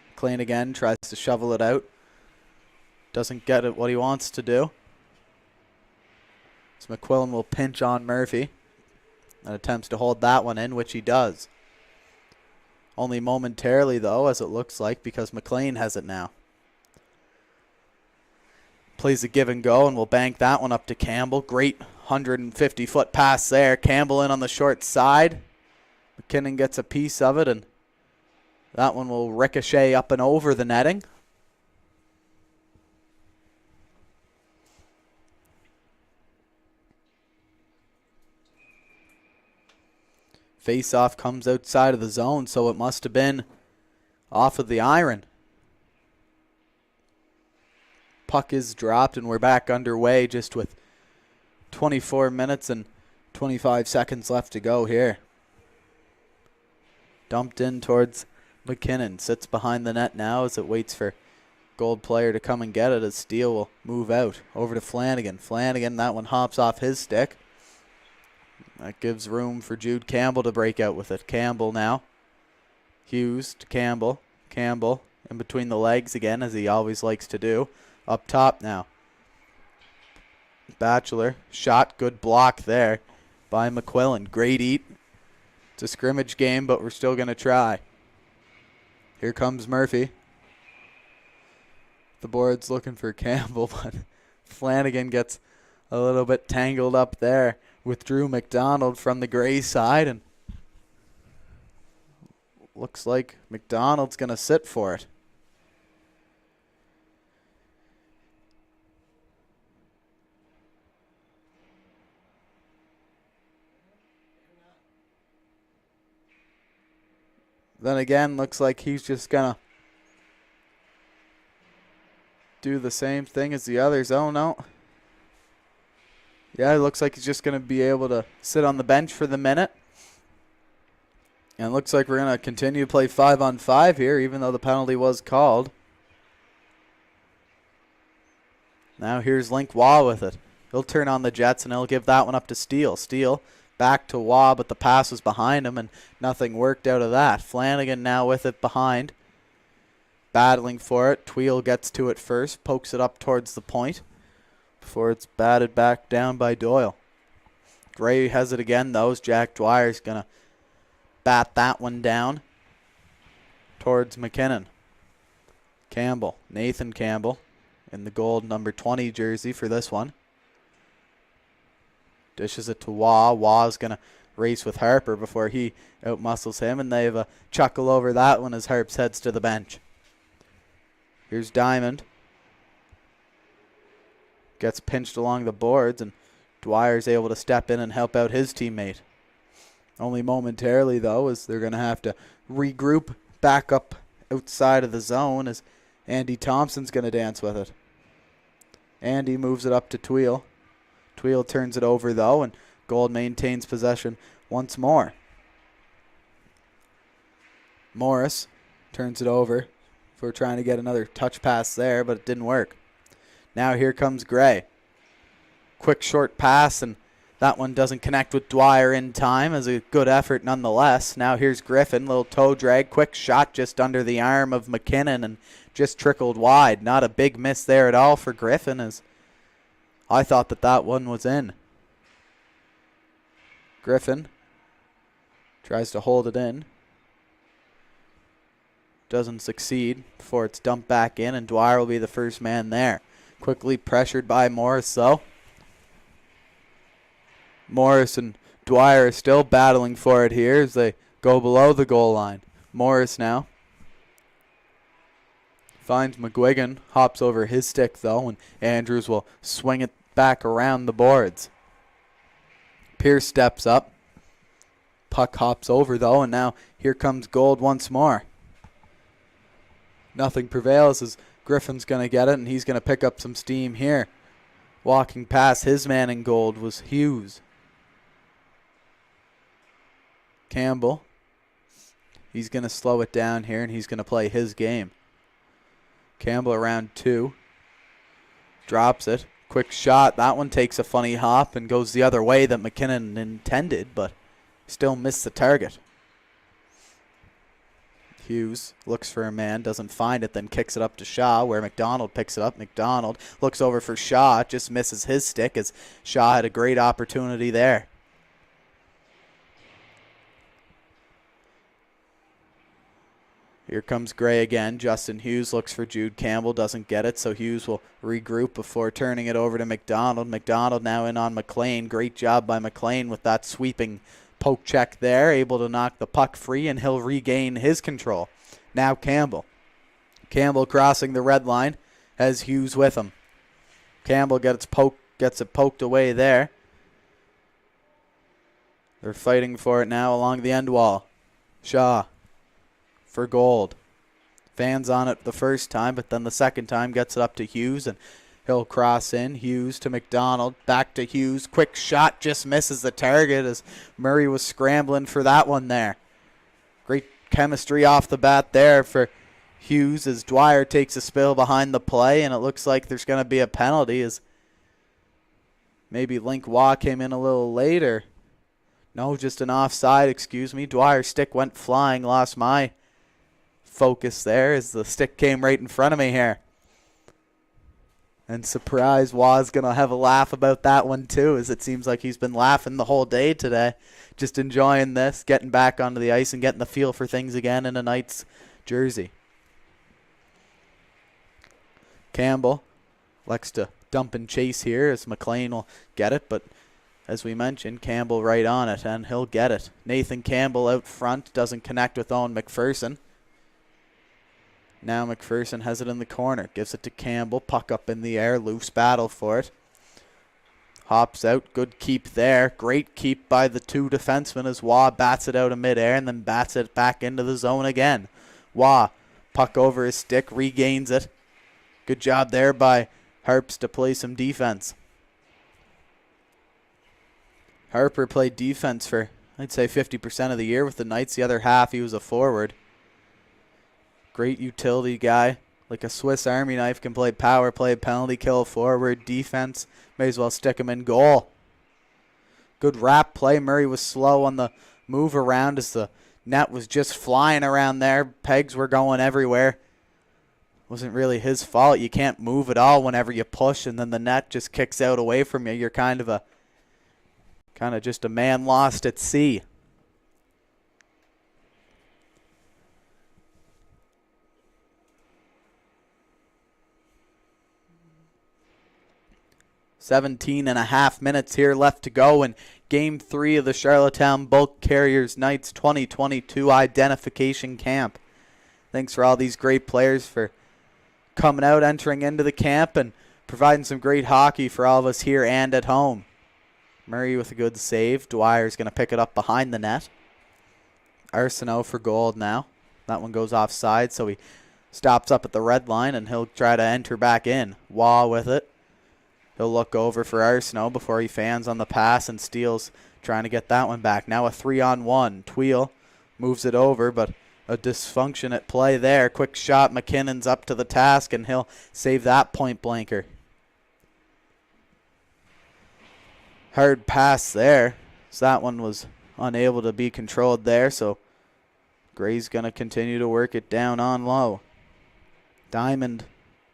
McLean again tries to shovel it out. Doesn't get it what he wants to do. So McQuillan will pinch on Murphy and attempts to hold that one in, which he does. Only momentarily, though, as it looks like, because McLean has it now. Plays a give and go and will bank that one up to Campbell. Great 150-foot pass there. Campbell in on the short side. McKinnon gets a piece of it, and that one will ricochet up and over the netting. Face-off comes outside of the zone, so it must have been off of the iron. Puck is dropped, and we're back underway just with 24 minutes and 25 seconds left to go here. Dumped in towards McKinnon. Sits behind the net now as it waits for Gold player to come and get it as Steele will move out. Over to Flanagan. Flanagan, that one hops off his stick. That gives room for Jude Campbell to break out with it. Campbell now. Hughes to Campbell. Campbell in between the legs again, as he always likes to do. Up top now. Batchelor. Shot. Good block there by McQuillan. Great eat. It's a scrimmage game, but we're still going to try. Here comes Murphy. The board's looking for Campbell, but Flanagan gets a little bit tangled up there with Drew McDonald from the Gray side, and looks like McDonald's going to sit for it. Then again, looks like he's just going to do the same thing as the others. Oh, no. Yeah, it looks like he's just going to be able to sit on the bench for the minute. And it looks like we're going to continue to play 5-on-5 here, even though the penalty was called. Now here's Link Waugh with it. He'll turn on the Jets, and he'll give that one up to Steele. Steele back to Waugh, but the pass was behind him, and nothing worked out of that. Flanagan now with it behind. Battling for it. Tweel gets to it first, pokes it up towards the point before it's batted back down by Doyle. Gray has it again, though, as Jack Dwyer's going to bat that one down towards McKinnon. Campbell, Nathan Campbell, in the gold number 20 jersey for this one. Dishes it to Waugh. Waugh's going to race with Harper before he outmuscles him, and they have a chuckle over that one as Harps heads to the bench. Here's Diamond. Gets pinched along the boards, and Dwyer's able to step in and help out his teammate. Only momentarily, though, as they're going to have to regroup back up outside of the zone as Andy Thompson's going to dance with it. Andy moves it up to Tweel. Tweel turns it over, though, and Gold maintains possession once more. Morris turns it over for trying to get another touch pass there, but it didn't work. Now here comes Gray. Quick short pass, and that one doesn't connect with Dwyer in time, as a good effort nonetheless. Now here's Griffin, little toe drag, quick shot just under the arm of McKinnon and just trickled wide. Not a big miss there at all for Griffin, as I thought that one was in. Griffin tries to hold it in. Doesn't succeed before it's dumped back in, and Dwyer will be the first man there. Quickly pressured by Morris, though. Morris and Dwyer are still battling for it here as they go below the goal line. Morris now finds McGuigan, hops over his stick, though, and Andrews will swing it back around the boards. Pierce steps up. Puck hops over, though, and now here comes Gold once more. Nothing prevails as Griffin's going to get it, and he's going to pick up some steam here. Walking past his man in gold was Hughes. Campbell. He's going to slow it down here, and he's going to play his game. Campbell around 2. Drops it. Quick shot. That one takes a funny hop and goes the other way that McKinnon intended, but still missed the target. Hughes looks for a man, doesn't find it, then kicks it up to Shaw, where McDonald picks it up. McDonald looks over for Shaw, just misses his stick as Shaw had a great opportunity there. Here comes Gray again. Justin Hughes looks for Jude Campbell, doesn't get it, so Hughes will regroup before turning it over to McDonald. McDonald now in on McLean. Great job by McLean with that sweeping poke check there, able to knock the puck free, and he'll regain his control. Now Campbell. Campbell crossing the red line, has Hughes with him. Campbell gets it poked away there. They're fighting for it now along the end wall. Shaw for Gold. Fans on it the first time, but then the second time gets it up to Hughes, and he'll cross in. Hughes to McDonald. Back to Hughes. Quick shot. Just misses the target as Murray was scrambling for that one there. Great chemistry off the bat there for Hughes as Dwyer takes a spill behind the play, and it looks like there's going to be a penalty as maybe Link Waugh came in a little later. No, just an offside, excuse me. Dwyer's stick went flying, lost my focus there as the stick came right in front of me here. And surprise, Waugh's going to have a laugh about that one too, as it seems like he's been laughing the whole day today. Just enjoying this, getting back onto the ice and getting the feel for things again in a Knights jersey. Campbell likes to dump and chase here as McLean will get it, but as we mentioned, Campbell right on it, and he'll get it. Nathan Campbell out front, doesn't connect with Owen McPherson. Now McPherson has it in the corner, gives it to Campbell, puck up in the air, loose battle for it. Hops out, good keep there. Great keep by the two defensemen as Waugh bats it out of midair and then bats it back into the zone again. Waugh, puck over his stick, regains it. Good job there by Harps to play some defense. Harper played defense for, I'd say, 50% of the year with the Knights. The other half, he was a forward. Great utility guy. Like a Swiss Army knife, can play power play, penalty kill, forward, defense. May as well stick him in goal. Good wrap play. Murray was slow on the move around as the net was just flying around there. Pegs were going everywhere. Wasn't really his fault. You can't move at all whenever you push, and then the net just kicks out away from you. You're kind of just a man lost at sea. "17.5 minutes here left to go in Game 3 of the Charlottetown Bulk Carriers Knights 2022 identification camp. Thanks for all these great players for coming out, entering into the camp, and providing some great hockey for all of us here and at home. Murray with a good save. Dwyer's going to pick it up behind the net. Arsenault for gold now. That one goes offside, so he stops up at the red line, and he'll try to enter back in. Waugh with it. He'll look over for Arsenault before he fans on the pass and steals, trying to get that one back. Now a 3-on-1. Tweel moves it over, but a dysfunction at play there. Quick shot. McKinnon's up to the task, and he'll save that point blanker. Hard pass there. So that one was unable to be controlled there, so Gray's going to continue to work it down on low. Diamond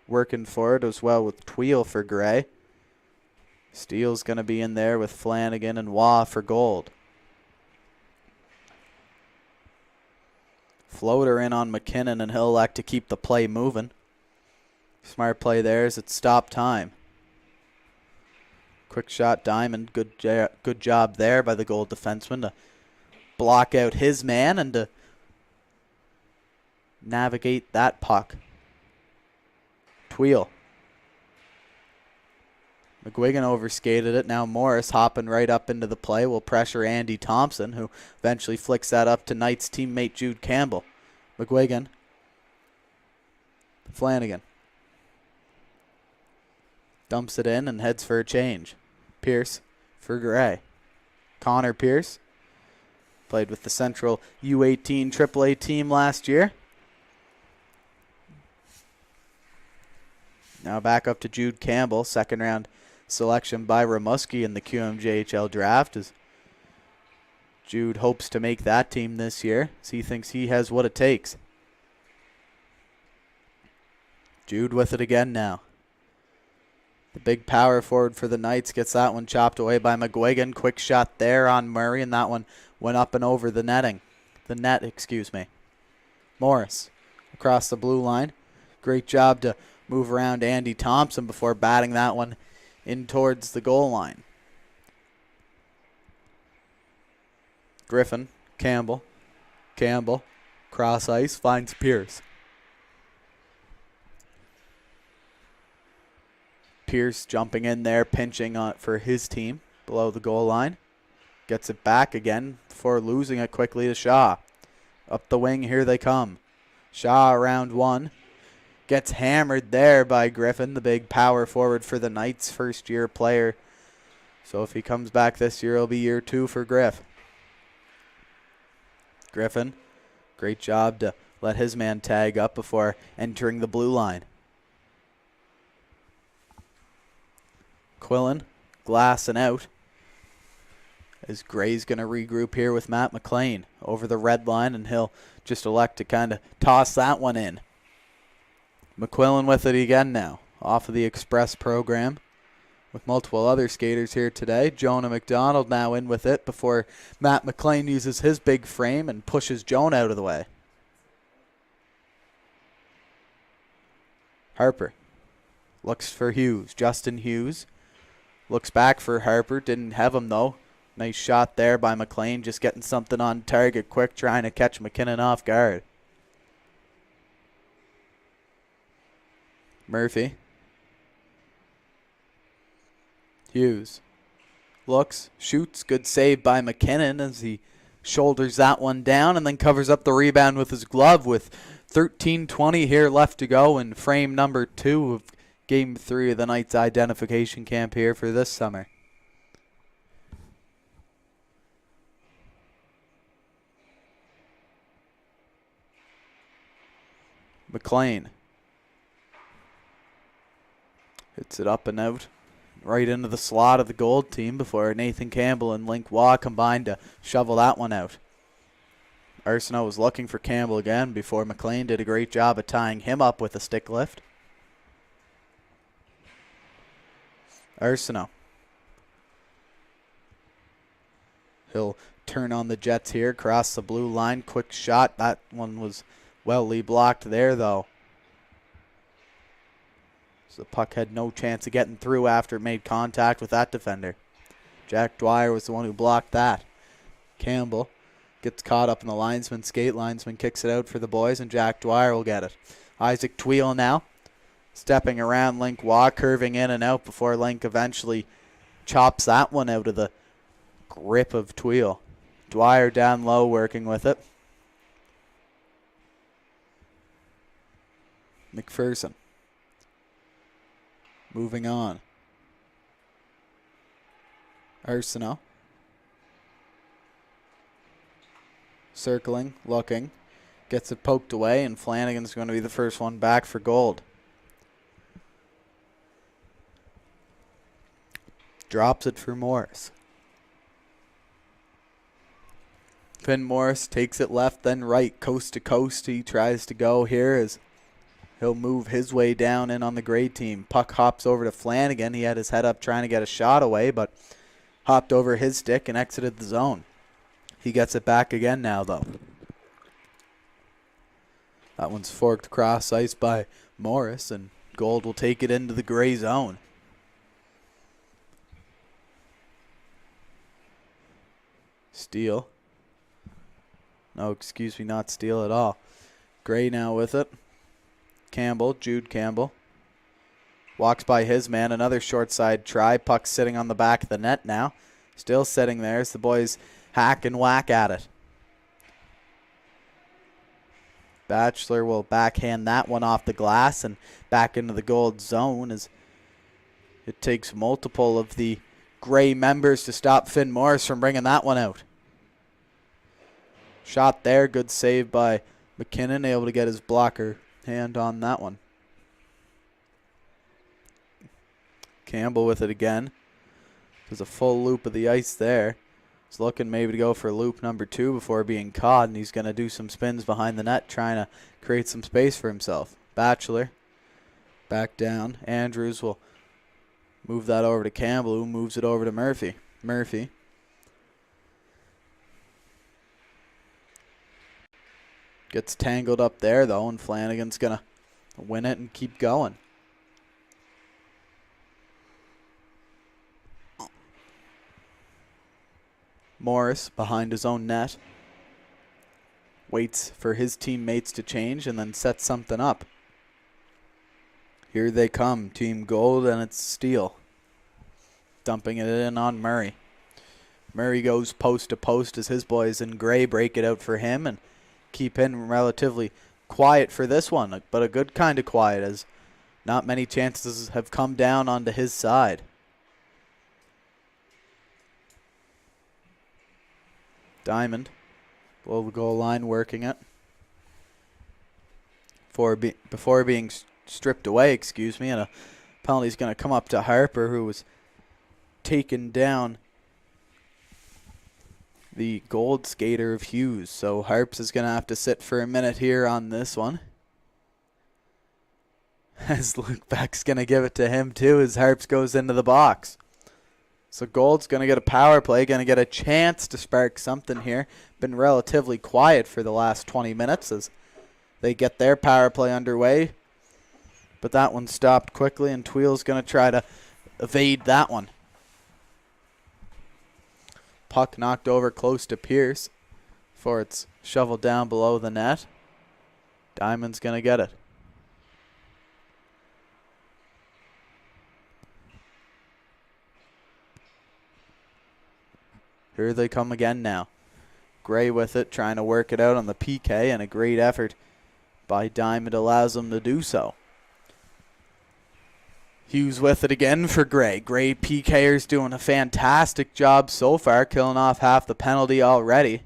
working for it as well with Tweel for Gray. Steele's going to be in there with Flanagan and Waugh for gold. Floater in on McKinnon, and he'll elect to keep the play moving. Smart play there as it's stop time. Quick shot, Diamond. Good job there by the goal defenseman to block out his man and to navigate that puck. Tweel. McGuigan overskated it. Now Morris hopping right up into the play will pressure Andy Thompson, who eventually flicks that up to Knights teammate Jude Campbell. McGuigan. Flanagan. Dumps it in and heads for a change. Pierce for Gray. Connor Pierce. Played with the Central U18 AAA team last year. Now back up to Jude Campbell, second round selection by Rimouski in the QMJHL draft, as Jude hopes to make that team this year, as he thinks he has what it takes. Jude with it again now. The big power forward for the Knights gets that one chopped away by McGuigan. Quick shot there on Murray, and that one went up and over the netting. The net, excuse me. Morris across the blue line. Great job to move around Andy Thompson before batting that one in towards the goal line. Griffin, Campbell, cross ice, finds Pierce. Pierce jumping in there, pinching on for his team below the goal line. Gets it back again before losing it quickly to Shaw. Up the wing, here they come. Shaw around one. Gets hammered there by Griffin, the big power forward for the Knights, first-year player. So if he comes back this year, it'll be year 2 for Griffin, great job to let his man tag up before entering the blue line. Quillen glassing out as Gray's going to regroup here with Matt McLean over the red line, and he'll just elect to kind of toss that one in. McQuillan with it again now, off of the express program with multiple other skaters here today. Jonah McDonald now in with it before Matt McLean uses his big frame and pushes Jonah out of the way. Harper looks for Hughes. Justin Hughes looks back for Harper. Didn't have him though. Nice shot there by McLean, just getting something on target quick, trying to catch McKinnon off guard. Murphy. Hughes looks, shoots, good save by McKinnon as he shoulders that one down and then covers up the rebound with his glove with 13:20 here left to go in frame number 2 of Game 3 of the Knights identification camp here for this summer. McLean hits it up and out, right into the slot of the gold team before Nathan Campbell and Link Waugh combined to shovel that one out. Arsenault was looking for Campbell again before McLean did a great job of tying him up with a stick lift. Arsenault. He'll turn on the Jets here, cross the blue line, quick shot. That one was well blocked there though. So the puck had no chance of getting through after it made contact with that defender. Jack Dwyer was the one who blocked that. Campbell gets caught up in the linesman skate. Linesman kicks it out for the boys, and Jack Dwyer will get it. Isaac Tweel now stepping around Link Waugh, curving in and out before Link eventually chops that one out of the grip of Tweel. Dwyer down low working with it. McPherson. Moving on. Arsenault. Circling, looking. Gets it poked away, and Flanagan's going to be the first one back for gold. Drops it for Morris. Finn Morris takes it left, then right, coast to coast. He tries to go here as he'll move his way down in on the Gray team. Puck hops over to Flanagan. He had his head up trying to get a shot away, but hopped over his stick and exited the zone. He gets it back again now, though. That one's forked across ice by Morris, and Gold will take it into the Gray zone. Steele. No, excuse me, not Steele at all. Gray now with it. Campbell, Jude Campbell. Walks by his man, another short side try. Puck sitting on the back of the net now. Still sitting there as the boys hack and whack at it. Batchelor will backhand that one off the glass and back into the Gold zone as it takes multiple of the Gray members to stop Finn Morris from bringing that one out. Shot there, good save by McKinnon, able to get his blocker hand on that one. Campbell with it again. There's a full loop of the ice there. He's looking maybe to go for loop number 2 before being caught, and he's going to do some spins behind the net trying to create some space for himself. Batchelor back down. Andrews will move that over to Campbell, who moves it over to Murphy. Murphy gets tangled up there, though, and Flanagan's going to win it and keep going. Morris behind his own net. Waits for his teammates to change and then sets something up. Here they come, Team Gold, and it's Steele. Dumping it in on Murray. Murray goes post to post as his boys in Gray break it out for him and keep him relatively quiet for this one, but a good kind of quiet as not many chances have come down onto his side. Diamond below the goal line working it. before being stripped away, excuse me, and a penalty's going to come up to Harper, who was taken down the gold skater of Hughes. So Harps is going to have to sit for a minute here on this one. As Luke Beck's going to give it to him too as Harps goes into the box. So Gold's going to get a power play, going to get a chance to spark something here. Been relatively quiet for the last 20 minutes as they get their power play underway. But that one stopped quickly, and Tweel's going to try to evade that one. Puck knocked over close to Pierce before it's shoveled down below the net. Diamond's going to get it. Here they come again now. Gray with it, trying to work it out on the PK, and a great effort by Diamond allows them to do so. Hughes with it again for Gray. Gray PKers doing a fantastic job so far, killing off half the penalty already.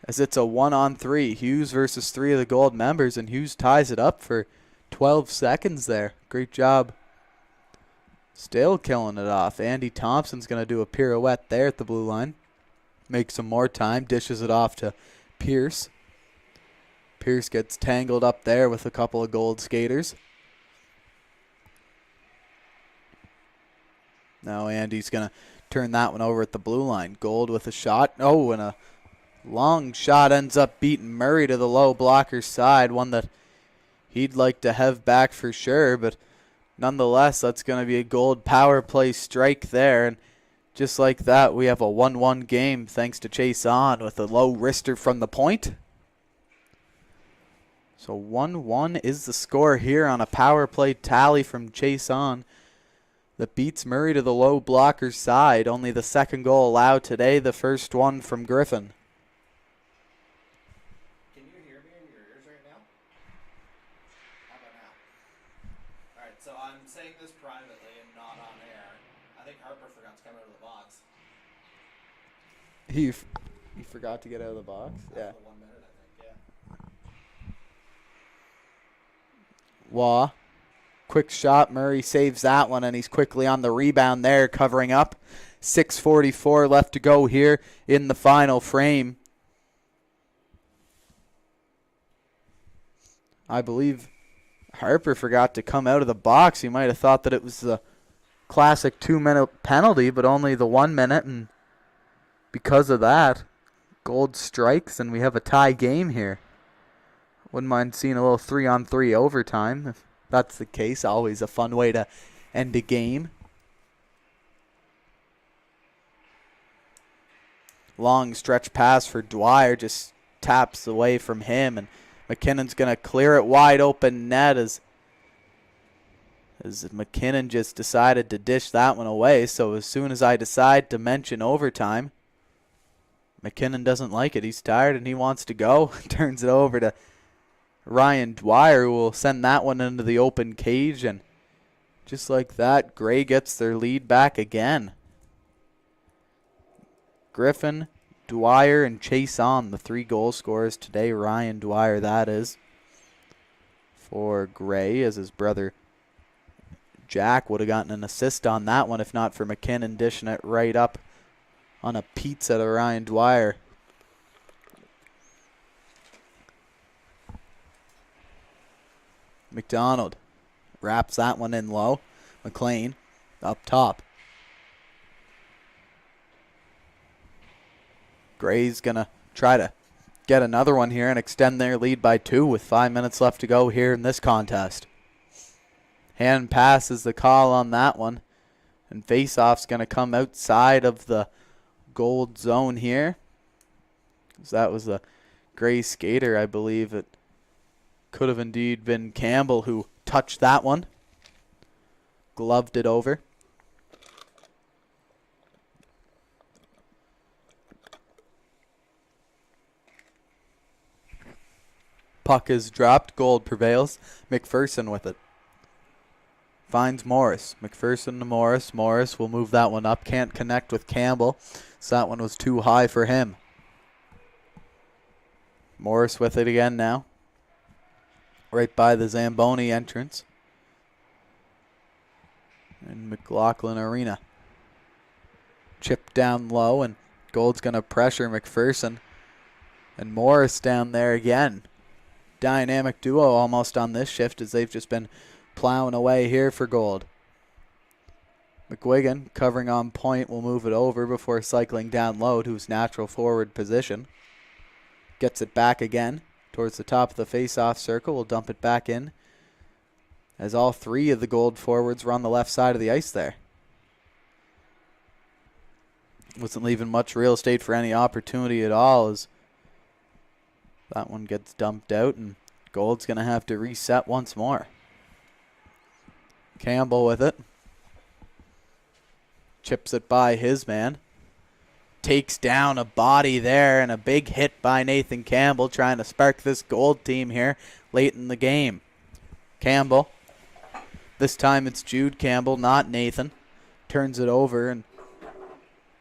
As it's a 1-on-3. Hughes versus 3 of the Gold members, and Hughes ties it up for 12 seconds there. Great job. Still killing it off. Andy Thompson's going to do a pirouette there at the blue line. Makes some more time. Dishes it off to Pierce. Pierce gets tangled up there with a couple of Gold skaters. Now Andy's going to turn that one over at the blue line. Gold with a shot. Oh, and a long shot ends up beating Murray to the low blocker side. One that he'd like to have back for sure, but nonetheless, that's going to be a Gold power play strike there. And just like that, we have a 1-1 game thanks to Chase On with a low wrister from the point. So 1-1 is the score here on a power play tally from Chase On that beats Murray to the low blocker side. Only the second goal allowed today, the first one from Griffin. Can you hear me in your ears right now? How about now? Alright, so I'm saying this privately and not on air. I think Harper forgot to come out of the box. He forgot to get out of the box? Yeah. For 1 minute, I think, yeah. Waugh. Quick shot. Murray saves that one, and he's quickly on the rebound there, covering up. 6:44 left to go here in the final frame. I believe Harper forgot to come out of the box. He might have thought that it was the classic 2-minute penalty, but only the 1 minute, and because of that, Gold strikes, and we have a tie game here. Wouldn't mind seeing a little 3-on-3 overtime if that's the case. Always a fun way to end a game. Long stretch pass for Dwyer, just taps away from him, and McKinnon's going to clear it wide open net as McKinnon just decided to dish that one away. So as soon as I decide to mention overtime, McKinnon doesn't like it. He's tired and he wants to go. Turns it over to Ryan Dwyer, who will send that one into the open cage, and just like that, Gray gets their lead back again. Griffin, Dwyer, and Chase On, the 3 goal scorers today. Ryan Dwyer, that is, for Gray, as his brother Jack would have gotten an assist on that one if not for McKinnon dishing it right up on a pizza to Ryan Dwyer. McDonald wraps that one in low. McLean up top. Gray's going to try to get another one here and extend their lead by 2 with 5 minutes left to go here in this contest. Hand pass is the call on that one. And face-off's going to come outside of the Gold zone here. So that was a Gray skater, I believe. It could have indeed been Campbell who touched that one. Gloved it over. Puck is dropped. Gold prevails. McPherson with it. Finds Morris. McPherson to Morris. Morris will move that one up. Can't connect with Campbell. So that one was too high for him. Morris with it again now. right by the Zamboni entrance in McLaughlin Arena. Chip down low, and Gold's going to pressure McPherson. And Morris down there again. Dynamic duo almost on this shift as they've just been plowing away here for Gold. McGuigan covering on point will move it over before cycling down low to his natural forward position. Gets it back again towards the top of the face-off circle. Will dump it back in as all three of the Gold forwards were on the left side of the ice there. Wasn't leaving much real estate for any opportunity at all as that one gets dumped out, and Gold's going to have to reset once more. Campbell with it. Chips it by his man. Takes down a body there, and a big hit by Nathan Campbell trying to spark this Gold team here late in the game. Campbell. This time it's Jude Campbell, not Nathan. Turns it over, and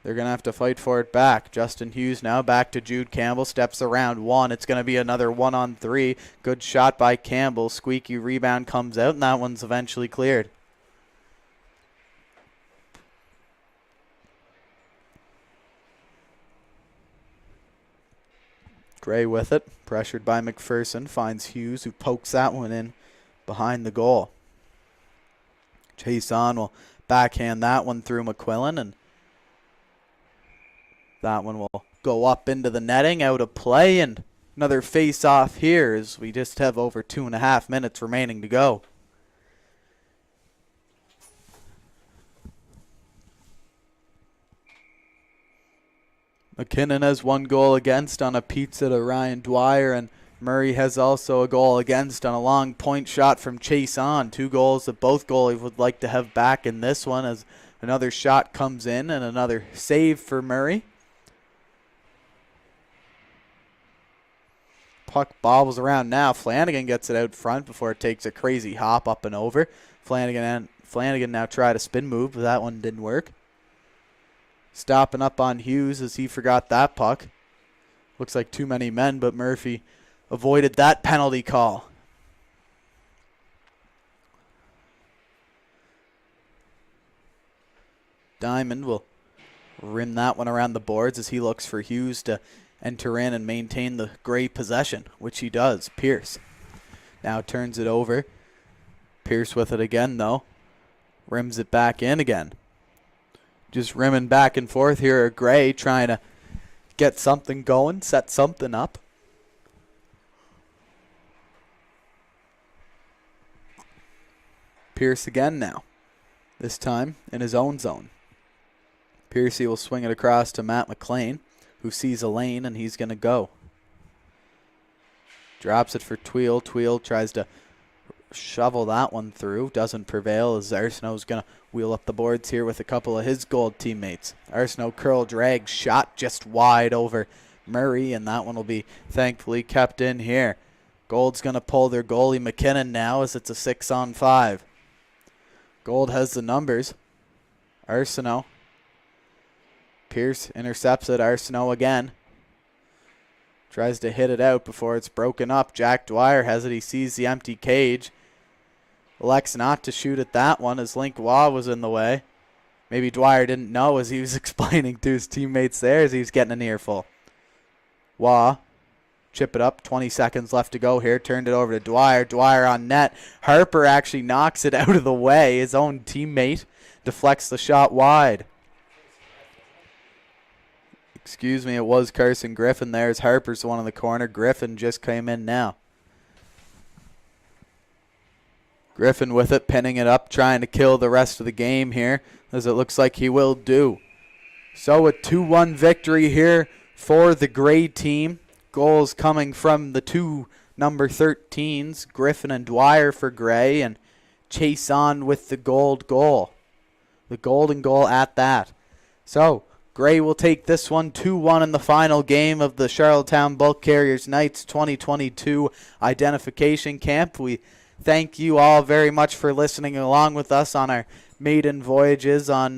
they're going to have to fight for it back. Justin Hughes now back to Jude Campbell. Steps around one. It's going to be another 1-on-3. Good shot by Campbell. Squeaky rebound comes out, and that one's eventually cleared. Gray with it. Pressured by McPherson. Finds Hughes, who pokes that one in behind the goal. Chason will backhand that one through McQuillan, and that one will go up into the netting, out of play, and another face-off here as we just have over 2.5 minutes remaining to go. McKinnon has 1 goal against on a pizza to Ryan Dwyer, and Murray has also a goal against on a long point shot from Chason. 2 goals that both goalies would like to have back in this one as another shot comes in and another save for Murray. Puck bobbles around now. Flanagan gets it out front before it takes a crazy hop up and over. Flanagan now tried a spin move, but that one didn't work. Stopping up on Hughes as he forgot that puck. Looks like too many men, but Murphy avoided that penalty call. Diamond will rim that one around the boards as he looks for Hughes to enter in and maintain the Gray possession, which he does. Pierce now turns it over. Pierce with it again, though. Rims it back in again. Just rimming back and forth here are Gray trying to get something going, set something up. Pierce again now. This time in his own zone. Piercy will swing it across to Matt McLean, who sees a lane, and he's going to go. Drops it for Tweel. Tweel tries to shovel that one through. Doesn't prevail as Arsenault's going to wheel up the boards here with a couple of his Gold teammates. Arsenault curl drag shot just wide over Murray, and that one will be thankfully kept in here. Gold's going to pull their goalie McKinnon now as it's a 6-on-5. Gold has the numbers. Arsenault. Pierce intercepts it. Arsenault again. Tries to hit it out before it's broken up. Jack Dwyer has it. He sees the empty cage. Elects not to shoot at that one as Link Waugh was in the way. Maybe Dwyer didn't know as he was explaining to his teammates there as he was getting an earful. Waugh. Chip it up. 20 seconds left to go here. Turned it over to Dwyer. Dwyer on net. Harper actually knocks it out of the way. His own teammate deflects the shot wide. Excuse me, it was Carson Griffin there as Harper's the one in the corner. Griffin just came in now. Griffin with it, pinning it up, trying to kill the rest of the game here, as it looks like he will do. So a 2-1 victory here for the Gray team. Goals coming from the 2 number 13s, Griffin and Dwyer for Gray, and Chason with the Gold goal. The golden goal at that. So Gray will take this one 2-1 in the final game of the Charlottetown Bulk Carriers Knights 2022 Identification Camp. We thank you all very much for listening along with us on our maiden voyages on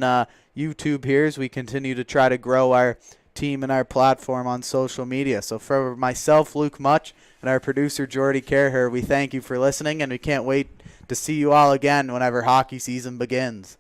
YouTube here as we continue to try to grow our team and our platform on social media. So for myself, Luke Much, and our producer, Jordy Kerher, we thank you for listening, and we can't wait to see you all again whenever hockey season begins.